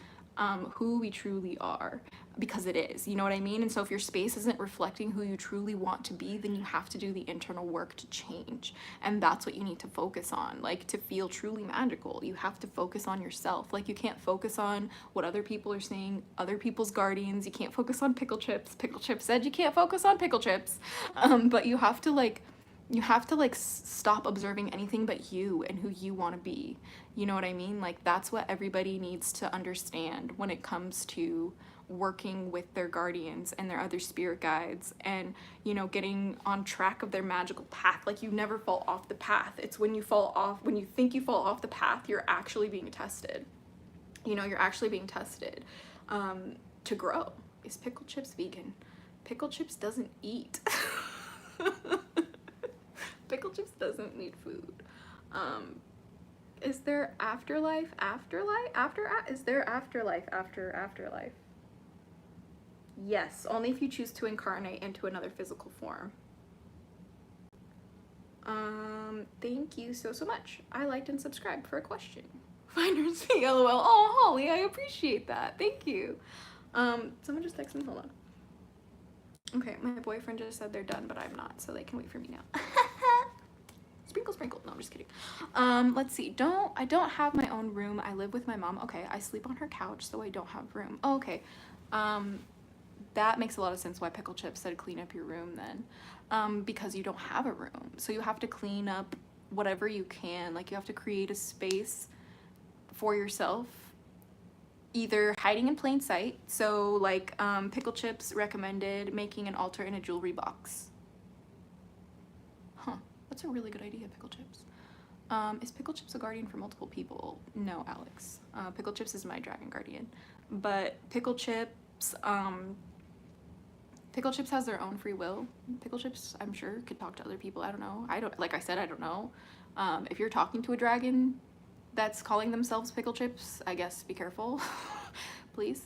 who we truly are. because it is, you know what I mean? And so if your space isn't reflecting who you truly want to be, then you have to do the internal work to change. And that's what you need to focus on. Like, to feel truly magical, you have to focus on yourself. Like, you can't focus on what other people are saying, other people's guardians. You can't focus on Pickle Chips. Pickle Chips said you can't focus on Pickle Chips. But you have to stop observing anything but you and who you want to be. You know what I mean? Like, that's what everybody needs to understand when it comes to working with their guardians and their other spirit guides, and, you know, getting on track of their magical path. Like, you never fall off the path. It's when you fall off, when you think you fall off the path, you're actually being tested. You know, you're actually being tested to grow. Is Pickle Chips vegan? Pickle Chips doesn't eat. Pickle Chips doesn't need food. Is there afterlife after life? Is there afterlife after afterlife? Yes, only if you choose to incarnate into another physical form. Thank you so much. I liked and subscribed for a question. Finders fee, lol. Oh, Holly, I appreciate that. Thank you. Someone just texted me. Hold on. Okay, my boyfriend just said they're done, but I'm not, so they can wait for me now. Sprinkle, sprinkle. No, I'm just kidding. Let's see. I don't have my own room. I live with my mom. Okay, I sleep on her couch, so I don't have room. Oh, okay. That makes a lot of sense why Pickle Chips said clean up your room then. Because you don't have a room. So you have to clean up whatever you can. Like, you have to create a space for yourself, either hiding in plain sight. So, like, Pickle Chips recommended making an altar in a jewelry box. Huh. That's a really good idea, Pickle Chips. Is Pickle Chips a guardian for multiple people? No, Alex. Pickle Chips is my dragon guardian. But Pickle Chips has their own free will. Pickle Chips, I'm sure, could talk to other people. I don't know. Like I said, I don't know. If you're talking to a dragon that's calling themselves Pickle Chips, I guess be careful. Please.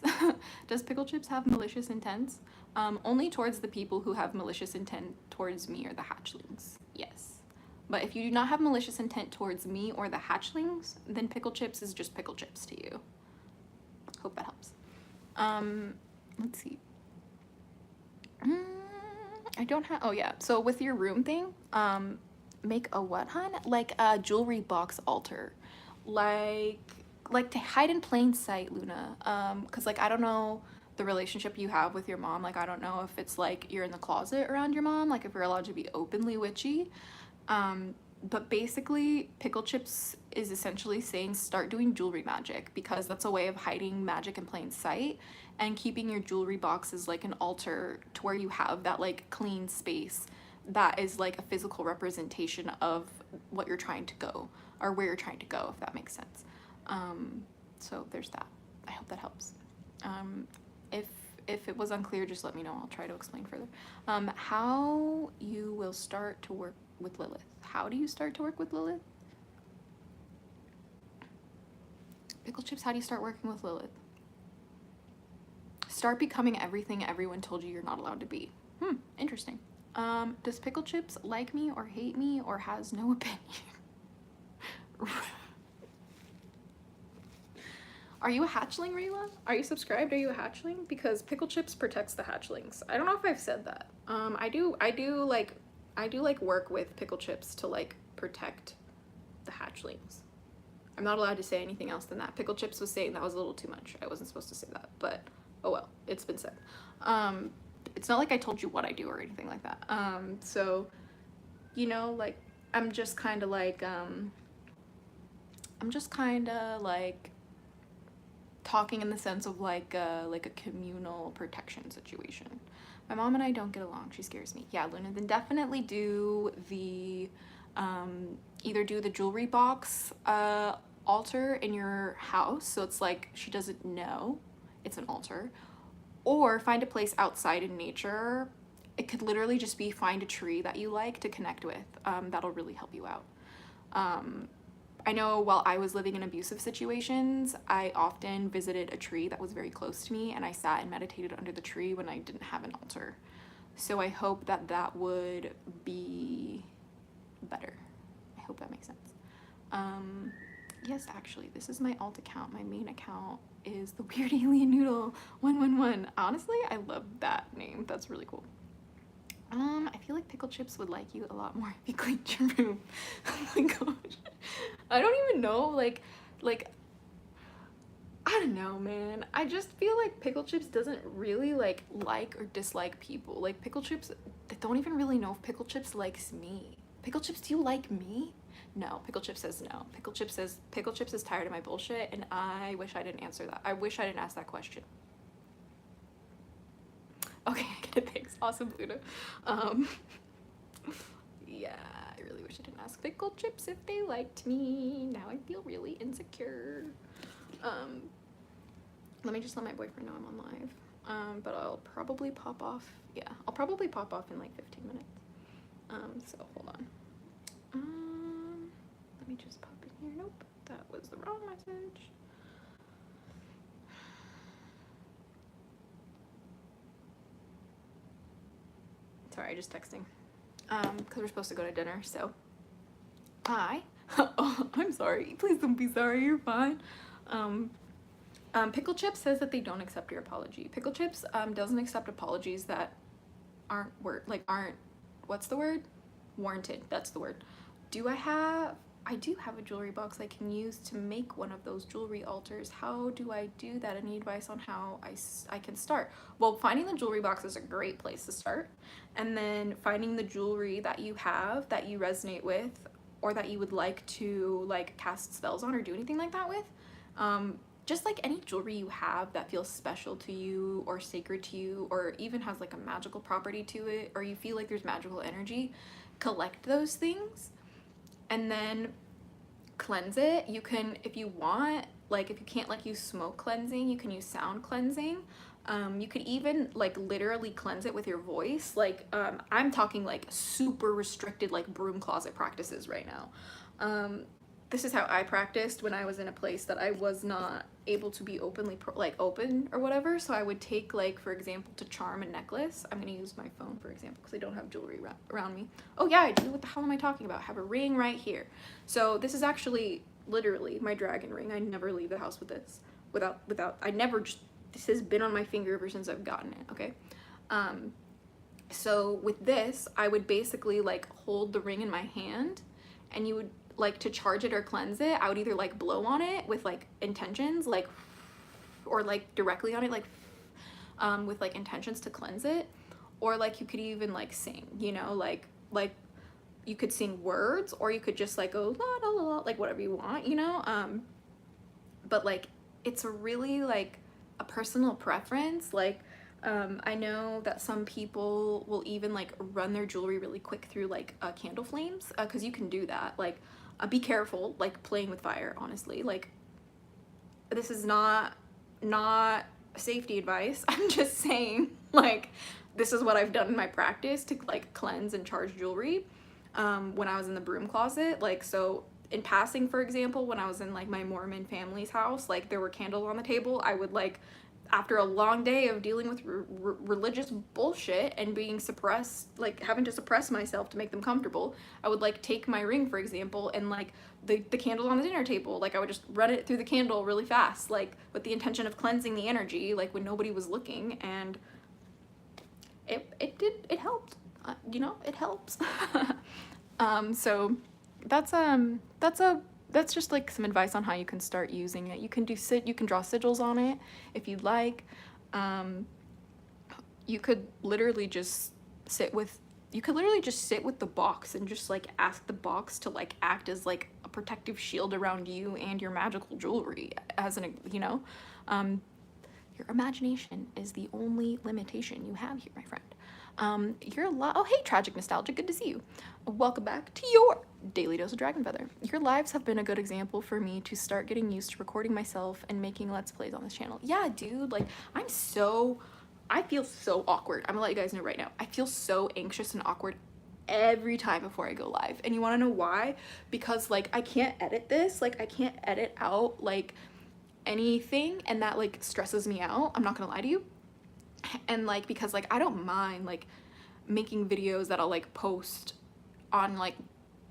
Does Pickle Chips have malicious intents? Only towards the people who have malicious intent towards me or the hatchlings. Yes. But if you do not have malicious intent towards me or the hatchlings, then Pickle Chips is just Pickle Chips to you. Hope that helps. Let's see. I don't have, oh yeah. So with your room thing, make a what, hun? Like a jewelry box altar. Like to hide in plain sight, Luna. Cause like, I don't know the relationship you have with your mom. Like, I don't know if it's like you're in the closet around your mom, like if you're allowed to be openly witchy. But basically Pickle Chips is essentially saying start doing jewelry magic, because that's a way of hiding magic in plain sight and keeping your jewelry box as like an altar to where you have that like clean space that is like a physical representation of what you're trying to go, or where you're trying to go, if that makes sense. So there's that. I hope that helps. If it was unclear, just let me know. I'll try to explain further. How you will start to work with Lilith. How do you start to work with Lilith? Pickle Chips, how do you start working with Lilith? Start becoming everything everyone told you you're not allowed to be. Interesting. Does Pickle Chips like me or hate me or has no opinion? Are you a hatchling, Rayla? Are you subscribed? Are you a hatchling? Because Pickle Chips protects the hatchlings. I don't know if I've said that. I do like work with Pickle Chips to like protect the hatchlings. I'm not allowed to say anything else than that. Pickle Chips was saying that was a little too much. I wasn't supposed to say that, but oh well, it's been said. It's not like I told you what I do or anything like that. So, you know, like, I'm just kind of like talking in the sense of like a communal protection situation. My mom and I don't get along. She scares me. Yeah, Luna, then definitely do the either do the jewelry box altar in your house, so it's like she doesn't know it's an altar, or find a place outside in nature. It could literally just be find a tree that you like to connect with. That'll really help you out. I know while I was living in abusive situations, I often visited a tree that was very close to me, and I sat and meditated under the tree when I didn't have an altar. So I hope that that would be better. I hope that makes sense. Yes, actually, this is my alt account. My main account is the Weird Alien Noodle 111. Honestly, I love that name. That's really cool. I feel like Pickle Chips would like you a lot more if you cleaned your room. Oh my gosh. I don't even know, like, I don't know, man. I just feel like Pickle Chips doesn't really like or dislike people. Like Pickle Chips, I don't even really know if Pickle Chips likes me. Pickle Chips, do you like me? No. Pickle Chips says no. Pickle Chips says Pickle Chips is tired of my bullshit, and I wish I didn't answer that. I wish I didn't ask that question. Okay, I get it. Thanks. Awesome, Luna. Yeah, I really wish I didn't ask Pickle Chips if they liked me. Now I feel really insecure. Let me just let my boyfriend know I'm on live. But I'll probably pop off. Yeah, I'll probably pop off in like 15 minutes. So hold on. Let me just pop in here. Nope, that was the wrong message. Sorry, just texting. Because we're supposed to go to dinner, so. Hi. Oh, I'm sorry. Please don't be sorry. You're fine. Pickle Chips says that they don't accept your apology. Pickle Chips doesn't accept apologies that aren't what's the word? Warranted. That's the word. I do have a jewelry box I can use to make one of those jewelry altars. How do I do that? Any advice on how I can start? Well, finding the jewelry box is a great place to start. And then finding the jewelry that you have that you resonate with or that you would like to like cast spells on or do anything like that with. Just like any jewelry you have that feels special to you or sacred to you or even has like a magical property to it or you feel like there's magical energy, collect those things and then cleanse it. You can, if you want, like if you can't like use smoke cleansing, you can use sound cleansing. You could even like literally cleanse it with your voice. Like I'm talking like super restricted like broom closet practices right now. This is how I practiced when I was in a place that I was not able to be openly open or whatever. So I would take like, for example, to charm a necklace. I'm going to use my phone, for example, because I don't have jewelry around me. Oh yeah, I do. What the hell am I talking about? I have a ring right here. So this is actually literally my dragon ring. I never leave the house with this this has been on my finger ever since I've gotten it. Okay. So with this, I would basically like hold the ring in my hand and you would like to charge it or cleanse it. I would either like blow on it with like intentions, like, or like directly on it, like, with like intentions to cleanse it. Or like you could even like sing, you know, like you could sing words or you could just like go la la la, like whatever you want, you know? But like, it's a really like a personal preference. Like, I know that some people will even like run their jewelry really quick through like candle flames, because you can do that. Like, be careful, like playing with fire, honestly. Like, this is not safety advice. I'm just saying, like, this is what I've done in my practice to like cleanse and charge jewelry when I was in the broom closet. Like, so in passing, for example, when I was in like my Mormon family's house, like there were candles on the table. I would like, after a long day of dealing with religious bullshit and being suppressed, like having to suppress myself to make them comfortable, I would like take my ring, for example, and like the candle on the dinner table, like I would just run it through the candle really fast, like with the intention of cleansing the energy, like when nobody was looking, and it helped, you know, it helps. So that's just like some advice on how you can start using it. You can draw sigils on it if you'd like. You could literally just sit with the box and just like ask the box to like act as like a protective shield around you and your magical jewelry, as an, you know, your imagination is the only limitation you have here, my friend. Oh hey, Tragic Nostalgia, good to see you. Welcome back to your Daily Dose of Dragon Feather. Your lives have been a good example for me to start getting used to recording myself and making Let's Plays on this channel. Yeah, dude, like, I feel so awkward. I'm gonna let you guys know right now. I feel so anxious and awkward every time before I go live. And you wanna know why? Because, like, I can't edit this. Like, I can't edit out, like, anything, and that, like, stresses me out. I'm not gonna lie to you. And like, because like I don't mind like making videos that I'll like post on like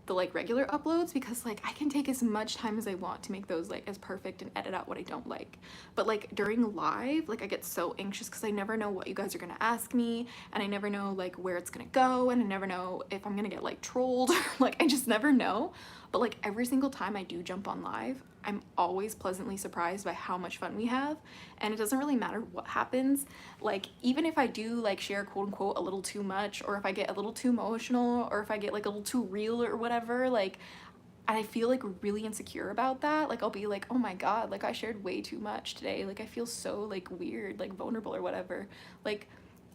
the like regular uploads, because like I can take as much time as I want to make those like as perfect and edit out what I don't like. But like during live, like I get so anxious because I never know what you guys are gonna ask me, and I never know like where it's gonna go, and I never know if I'm gonna get like trolled. Like I just never know. But like every single time I do jump on live, I'm always pleasantly surprised by how much fun we have, and it doesn't really matter what happens. Like even if I do like share quote unquote a little too much, or if I get a little too emotional, or if I get like a little too real or whatever, like, and I feel like really insecure about that, like I'll be like, oh my god, like I shared way too much today, like I feel so like weird, like vulnerable or whatever. Like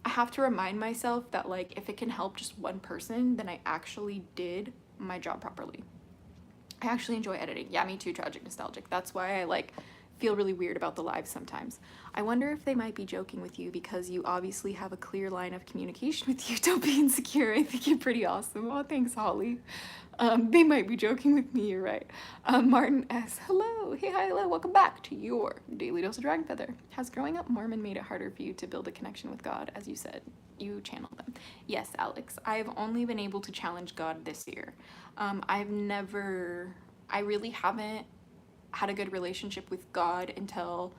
I have to remind myself that like if it can help just one person, then I actually did my job properly. I actually enjoy editing. Yeah, me too, tragic nostalgic. That's why I like feel really weird about the live sometimes. I wonder if they might be joking with you because you obviously have a clear line of communication with you. Don't be insecure. I think you're pretty awesome. Oh, thanks, Holly. They might be joking with me, you're right. Martin S. Hello. Hey, hi, hello. Welcome back to your Daily Dose of Dragon Feather. Has growing up Mormon made it harder for you to build a connection with God, as you said? You channel them. Yes, Alex. I've only been able to challenge God this year. I really haven't had a good relationship with God until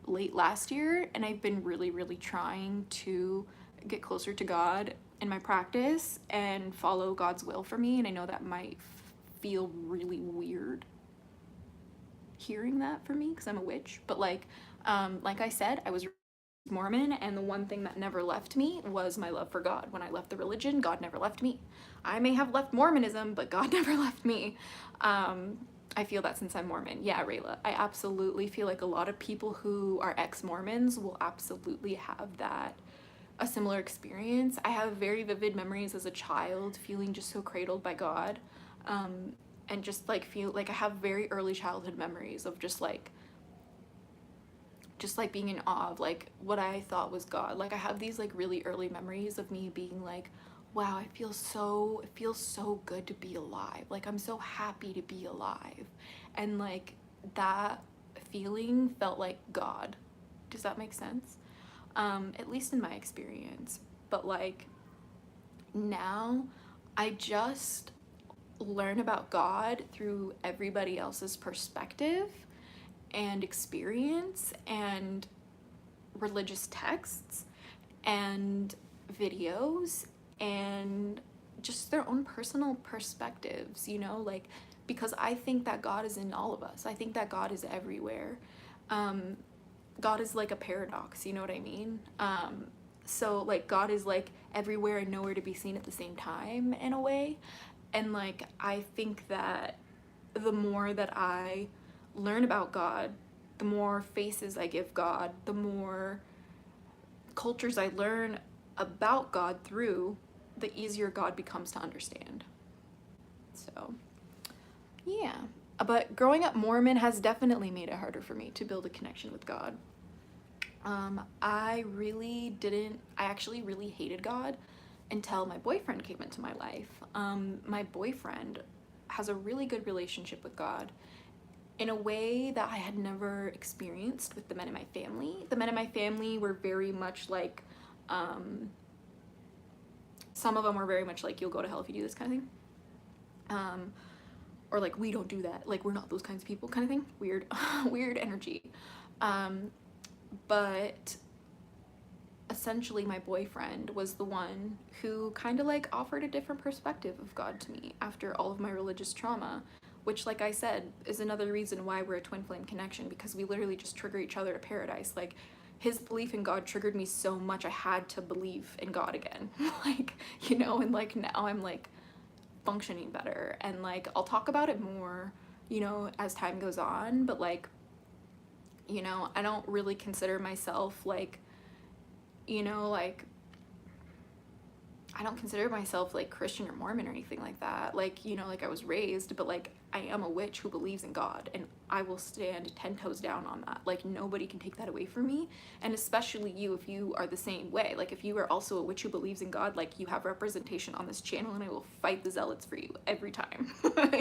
late last year, and I've been really, really trying to get closer to God in my practice and follow God's will for me, and I know that might feel really weird hearing that for me because I'm a witch, but like I said, I was Mormon, and the one thing that never left me was my love for God. When I left the religion, God never left me. I may have left Mormonism, but God never left me. I feel that since I'm Mormon. Yeah, Rayla, I absolutely feel like a lot of people who are ex-Mormons will absolutely have a similar experience. I have very vivid memories as a child feeling just so cradled by God, and just like feel like I have very early childhood memories of just like being in awe of like what I thought was God. Like I have these like really early memories of me being like, wow, it feels so good to be alive. Like I'm so happy to be alive. And like that feeling felt like God. Does that make sense? At least in my experience. But like now I just learn about God through everybody else's perspective and experience and religious texts and videos and just their own personal perspectives, you know, like because I think that God is in all of us. I think that God is everywhere. God is like a paradox, you know what I mean? So like God is like everywhere and nowhere to be seen at the same time in a way. And like I think that the more that I learn about God, the more faces I give God, the more cultures I learn about God through, the easier God becomes to understand. So, yeah. But growing up Mormon has definitely made it harder for me to build a connection with God. I actually really hated God until my boyfriend came into my life. My boyfriend has a really good relationship with God in a way that I had never experienced with the men in my family. The men in my family were very much like, some of them were very much like, you'll go to hell if you do this kind of thing. Or like, we don't do that. Like, we're not those kinds of people kind of thing. Weird, weird energy. But essentially my boyfriend was the one who kind of like offered a different perspective of God to me after all of my religious trauma, which like I said is another reason why we're a twin flame connection, because we literally just trigger each other to paradise. Like his belief in God triggered me so much I had to believe in God again. Like, you know, and like now I'm like functioning better, and like I'll talk about it more, you know, as time goes on, but like, you know, I don't really consider myself like, you know, like I don't consider myself like Christian or Mormon or anything like that. Like, you know, like I was raised, but like I am a witch who believes in God, and I will stand 10 toes down on that. Like nobody can take that away from me. And especially you, if you are the same way, like if you are also a witch who believes in God, like you have representation on this channel, and I will fight the zealots for you every time.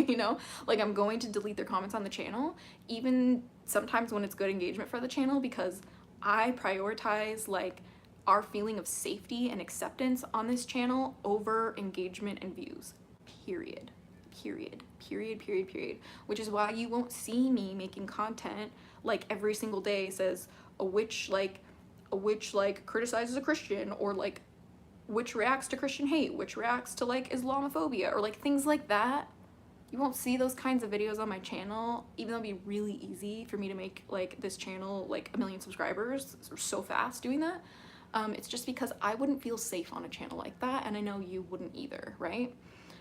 You know, like I'm going to delete their comments on the channel, even sometimes when it's good engagement for the channel, because I prioritize like our feeling of safety and acceptance on this channel over engagement and views, period. period, period, period, period. Which is why you won't see me making content like every single day says a witch like criticizes a Christian, or like which reacts to Christian hate, which reacts to like Islamophobia, or like things like that. You won't see those kinds of videos on my channel, even though it'd be really easy for me to make like this channel like 1 million subscribers so fast doing that. It's just because I wouldn't feel safe on a channel like that, and I know you wouldn't either, right?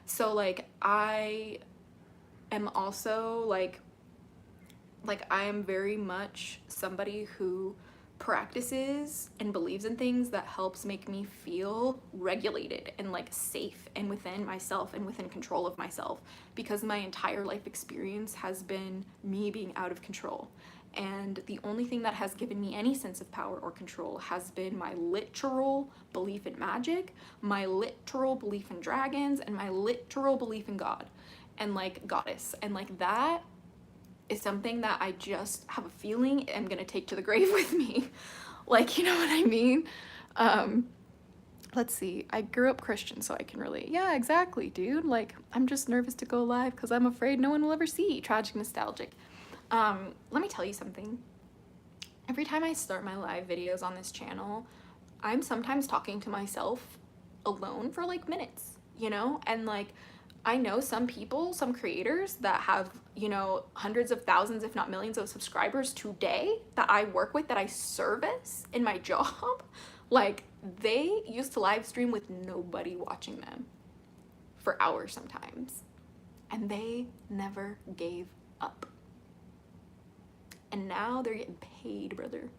So like I am also like I am very much somebody who practices and believes in things that helps make me feel regulated and like safe and within myself and within control of myself, because my entire life experience has been me being out of control. And the only thing that has given me any sense of power or control has been my literal belief in magic, my literal belief in dragons, and my literal belief in God and like goddess. And like that is something that I just have a feeling I'm gonna take to the grave with me. Like, you know what I mean? Let's see, I grew up Christian, so I can relate. Yeah, exactly, dude. Like, I'm just nervous to go live because I'm afraid no one will ever see. Tragic nostalgic. Let me tell you something. Every time I start my live videos on this channel, I'm sometimes talking to myself alone for like minutes, you know? And like, I know some people, some creators that have, you know, hundreds of thousands, if not millions of subscribers today that I work with, that I service in my job. Like, they used to live stream with nobody watching them for hours sometimes. And they never gave up. And now they're getting paid, brother.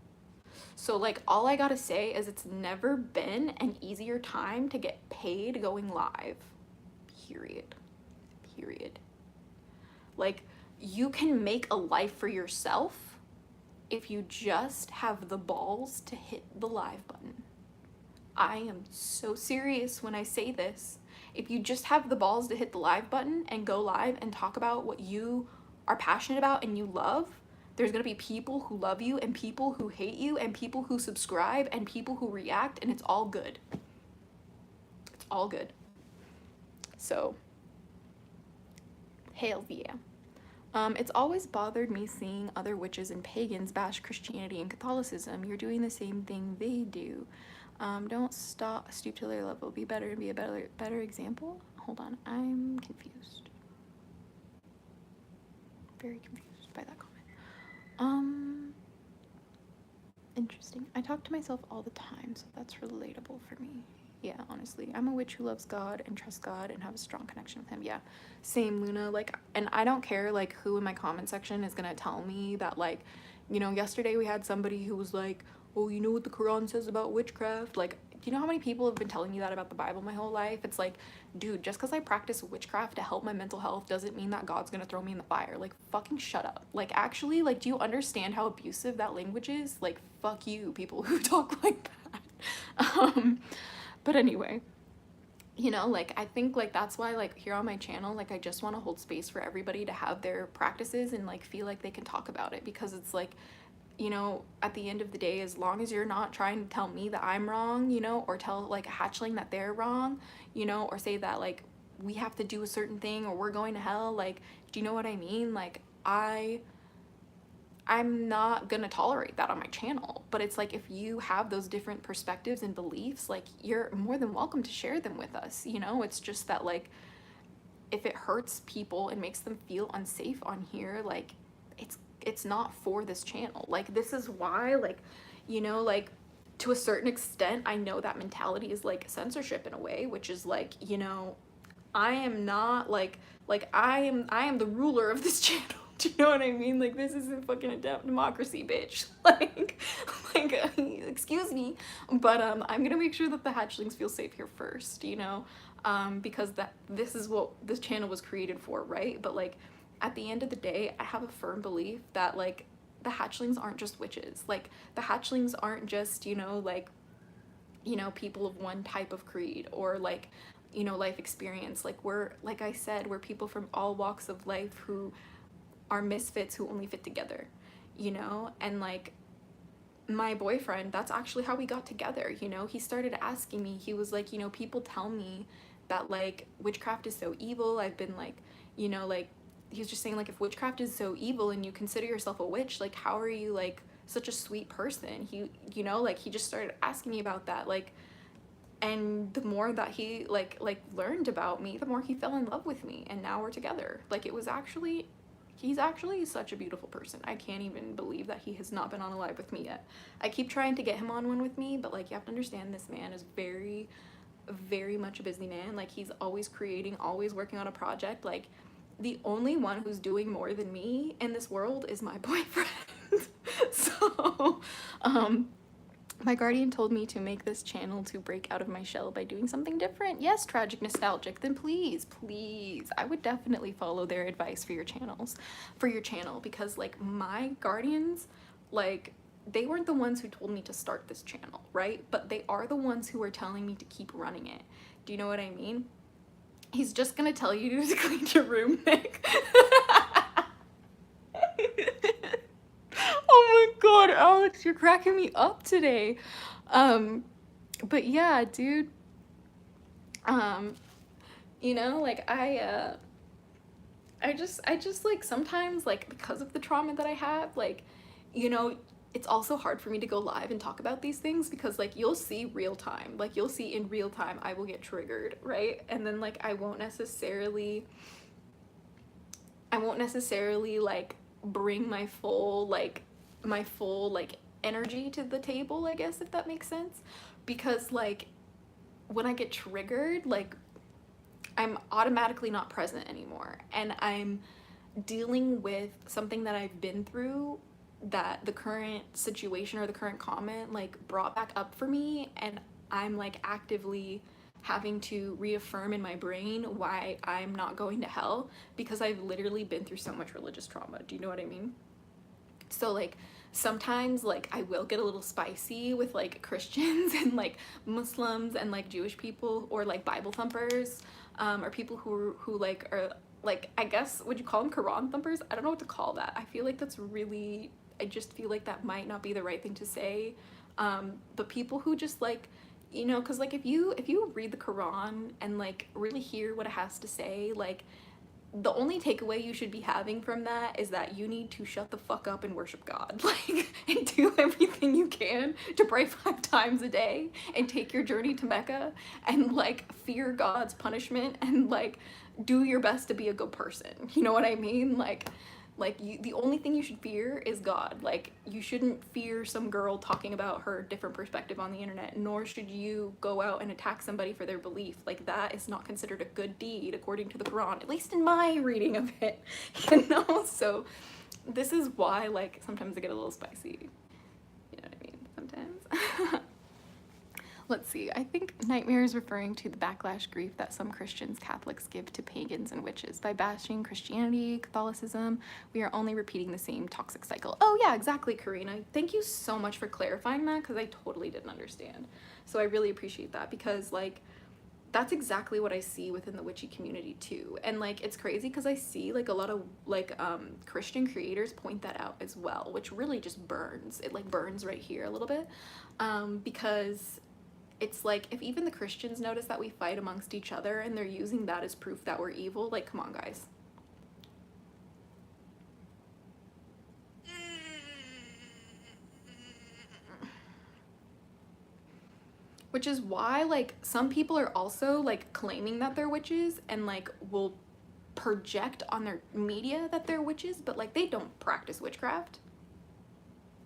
So like, all I gotta say is it's never been an easier time to get paid going live. Period. Period. Like, you can make a life for yourself if you just have the balls to hit the live button. I am so serious when I say this. If you just have the balls to hit the live button and go live and talk about what you are passionate about and you love, there's gonna be people who love you and people who hate you and people who subscribe and people who react, and it's all good. It's all good. So, hail yeah. It's always bothered me seeing other witches and pagans bash Christianity and Catholicism. You're doing the same thing they do. Don't stoop to their level. Be better and be a better example. Hold on, I'm confused. Very confused by that comment. Interesting. I talk to myself all the time, so that's relatable for me. Yeah, honestly, I'm a witch who loves God and trusts God and have a strong connection with him. Yeah, same, Luna. Like, and I don't care like who in my comment section is gonna tell me that, like, you know, yesterday we had somebody who was like, oh, you know what the Quran says about witchcraft? Like, do you know how many people have been telling me that about the Bible my whole life? It's like, dude, just because I practice witchcraft to help my mental health doesn't mean that God's gonna throw me in the fire. Like, fucking shut up. Like, actually, like, do you understand how abusive that language is? Like, fuck you, people who talk like that. But anyway, you know, like, I think like that's why like here on my channel, like, I just want to hold space for everybody to have their practices and like feel like they can talk about it, because it's like, you know, at the end of the day, as long as you're not trying to tell me that I'm wrong, you know, or tell like a hatchling that they're wrong, you know, or say that like we have to do a certain thing or we're going to hell, like, do you know what I mean? Like, I'm not gonna tolerate that on my channel. But it's like, if you have those different perspectives and beliefs, like, you're more than welcome to share them with us, you know? It's just that like, if it hurts people and makes them feel unsafe on here, like, it's not for this channel. Like, this is why, like, you know, like, to a certain extent, I know that mentality is like censorship in a way, which is like, you know, I am not like I am the ruler of this channel. Do you know what I mean? Like, this isn't fucking a democracy, bitch. Like, excuse me, but I'm gonna make sure that the hatchlings feel safe here first, you know, because this is what this channel was created for, right? But like, at the end of the day, I have a firm belief that like the hatchlings aren't just witches. Like, the hatchlings aren't just, you know, like, you know, people of one type of creed or like, you know, life experience. Like, we're, like I said, we're people from all walks of life who are misfits who only fit together, you know? And like, my boyfriend, that's actually how we got together, you know? He started asking me, he was like, you know, people tell me that like witchcraft is so evil. I've been like, you know, like, he was just saying, like, if witchcraft is so evil and you consider yourself a witch, like, how are you, like, such a sweet person? He, you know, like, he just started asking me about that, like, and the more that he, like learned about me, the more he fell in love with me, and now we're together. Like, it was actually, he's actually such a beautiful person. I can't even believe that he has not been on a live with me yet. I keep trying to get him on one with me, but, like, you have to understand, this man is very, very much a busy man. Like, he's always creating, always working on a project. Like, the only one who's doing more than me in this world is my boyfriend. So, my guardian told me to make this channel to break out of my shell by doing something different. Yes, tragic nostalgic. Then please, please, I would definitely follow their advice for your channels, for your channel, because, like, my guardians, like, they weren't the ones who told me to start this channel, right? But they are the ones who are telling me to keep running it. Do you know what I mean? He's just gonna tell you to clean your room, Nick. Oh my god, Alex, you're cracking me up today. But yeah, dude. You know, like, I just, like, sometimes, like, because of the trauma that I have, like, you know, it's also hard for me to go live and talk about these things, because, like, you'll see real time. Like, you'll see in real time I will get triggered, right? And then, like, I won't necessarily, like, bring my full, like, energy to the table, I guess, if that makes sense. Because, like, when I get triggered, like, I'm automatically not present anymore, and I'm dealing with something that I've been through, that the current situation or the current comment, like, brought back up for me, and I'm, like, actively having to reaffirm in my brain why I'm not going to hell, because I've literally been through so much religious trauma. Do you know what I mean? So, like, sometimes, like, I will get a little spicy with, like, Christians and, like, Muslims and, like, Jewish people, or, like, Bible thumpers, or people who like, are, like, I guess, would you call them Quran thumpers? I don't know what to call that. I feel like that's really, I just feel like that might not be the right thing to say. But people who just, like, you know, because, like, if you read the Quran and, like, really hear what it has to say, like, the only takeaway you should be having from that is that you need to shut the fuck up and worship God, like, and do everything you can to pray 5 times a day and take your journey to Mecca and, like, fear God's punishment and, like, do your best to be a good person. You know what I mean? Like, the only thing you should fear is God. Like, you shouldn't fear some girl talking about her different perspective on the internet, nor should you go out and attack somebody for their belief. Like, that is not considered a good deed according to the Quran, at least in my reading of it, you know? So this is why, like, sometimes I get a little spicy. You know what I mean? Sometimes. Let's see, I think Nightmare is referring to the backlash grief that some Christians, Catholics give to pagans and witches. By bashing Christianity, Catholicism, we are only repeating the same toxic cycle. Oh yeah, exactly, Karina. Thank you so much for clarifying that, because I totally didn't understand. So I really appreciate that, because, like, that's exactly what I see within the witchy community too. And, like, it's crazy because I see, like, a lot of, like, Christian creators point that out as well, which really just burns. It, like, burns right here a little bit, because it's like, if even the Christians notice that we fight amongst each other and they're using that as proof that we're evil, like, come on, guys. Which is why, like, some people are also, like, claiming that they're witches and, like, will project on their media that they're witches, but, like, they don't practice witchcraft.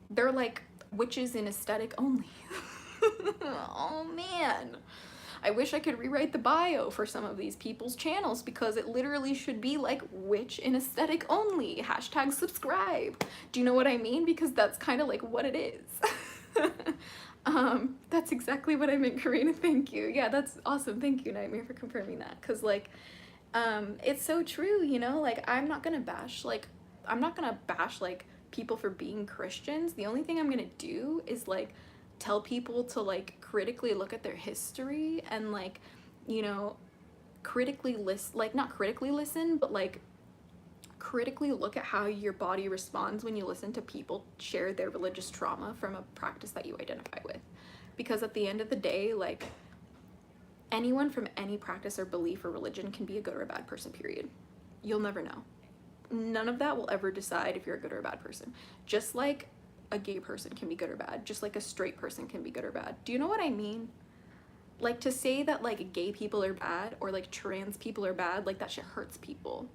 They're, like, witches in aesthetic only. Oh man, I wish I could rewrite the bio for some of these people's channels, because it literally should be like witch in aesthetic only, hashtag subscribe. Do you know what I mean? Because that's kind of like what it is. That's exactly what I meant, Karina. Thank you. Yeah, that's awesome. Thank you, Nightmare, for confirming that, because, like, it's so true, you know? Like, I'm not gonna bash, like, people for being Christians. The only thing I'm gonna do is, like, tell people to, like, critically look at their history and, like, you know, critically listen, like, not critically listen, but, like, critically look at how your body responds when you listen to people share their religious trauma from a practice that you identify with. Because at the end of the day, like, anyone from any practice or belief or religion can be a good or a bad person, period. You'll never know. None of that will ever decide if you're a good or a bad person. Just like a gay person can be good or bad, just like a straight person can be good or bad. Do you know what I mean? Like, to say that like gay people are bad or like trans people are bad, like that shit hurts people.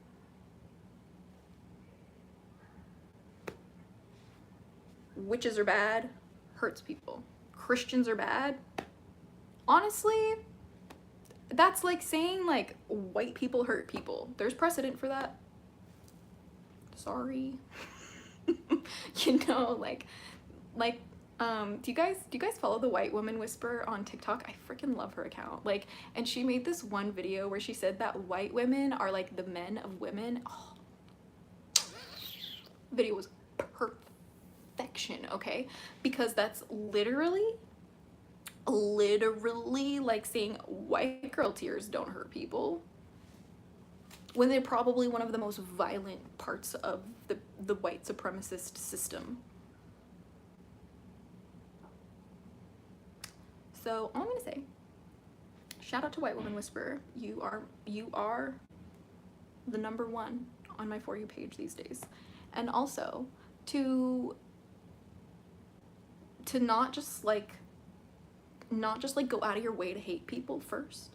Witches are bad, hurts people. Christians are bad. Honestly, that's like saying like white people hurt people. There's precedent for that. Sorry. You know, like do you guys follow the White Woman Whisperer on TikTok? I freaking love her account. Like, and she made this one video where she said that white women are like the men of women. Oh, video was perfection, okay? Because that's literally like saying white girl tears don't hurt people, when they're probably one of the most violent parts of the white supremacist system. So all I'm gonna say, shout out to White Woman Whisperer. You are the #1 on my For You page these days. And also to not just like go out of your way to hate people first,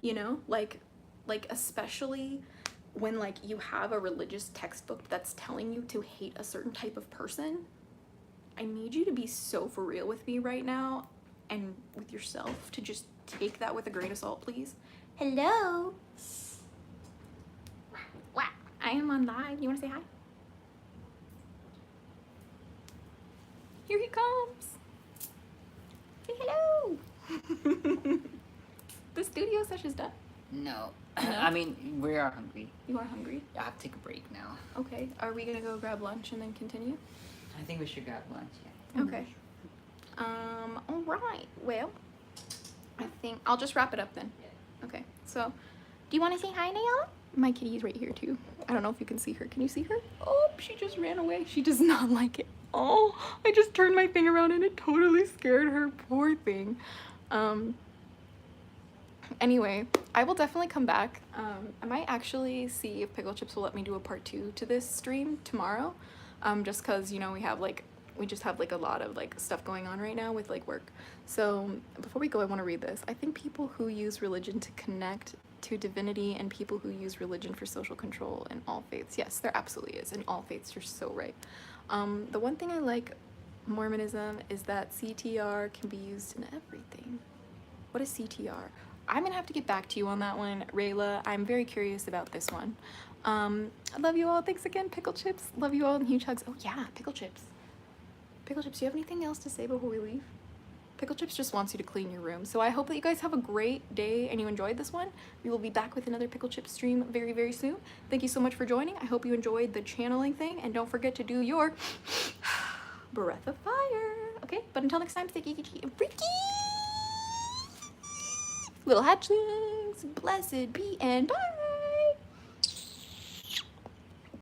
you know, like especially when like you have a religious textbook that's telling you to hate a certain type of person. I need you to be so for real with me right now and with yourself, to just take that with a grain of salt, please. Hello. Wow. I am on live. You want to say hi? Here he comes. Say hello. The studio session's done. No. I mean, we are hungry. You are hungry? I have to take a break now. Okay. Are we gonna go grab lunch and then continue? I think we should grab lunch, yeah. Okay. All right. Well, I think I'll just wrap it up then. Yeah. Okay. So, do you want to say hi, Naomi? My kitty's right here too. I don't know if you can see her. Can you see her? Oh, she just ran away. She does not like it. Oh, I just turned my thing around and it totally scared her. Poor thing. Anyway, I will definitely come back. I might actually see if Pickle Chips will let me do a part 2 to this stream tomorrow. Just cause, you know, we just have like a lot of like stuff going on right now with like work. So before we go, I want to read this. I think people who use religion to connect to divinity and people who use religion for social control in all faiths. Yes, there absolutely is. In all faiths, you're so right. The one thing I like Mormonism is that CTR can be used in everything. What is CTR? I'm gonna have to get back to you on that one, Rayla. I'm very curious about this one. I love you all. Thanks again, Pickle Chips. Love you all and huge hugs. Oh yeah, Pickle Chips. Pickle Chips, do you have anything else to say before we leave? Pickle Chips just wants you to clean your room. So I hope that you guys have a great day and you enjoyed this one. We will be back with another Pickle Chips stream very, very soon. Thank you so much for joining. I hope you enjoyed the channeling thing, and don't forget to do your breath of fire. Okay, but until next time, stay geeky and freaky. Little hatchlings, blessed be and bye.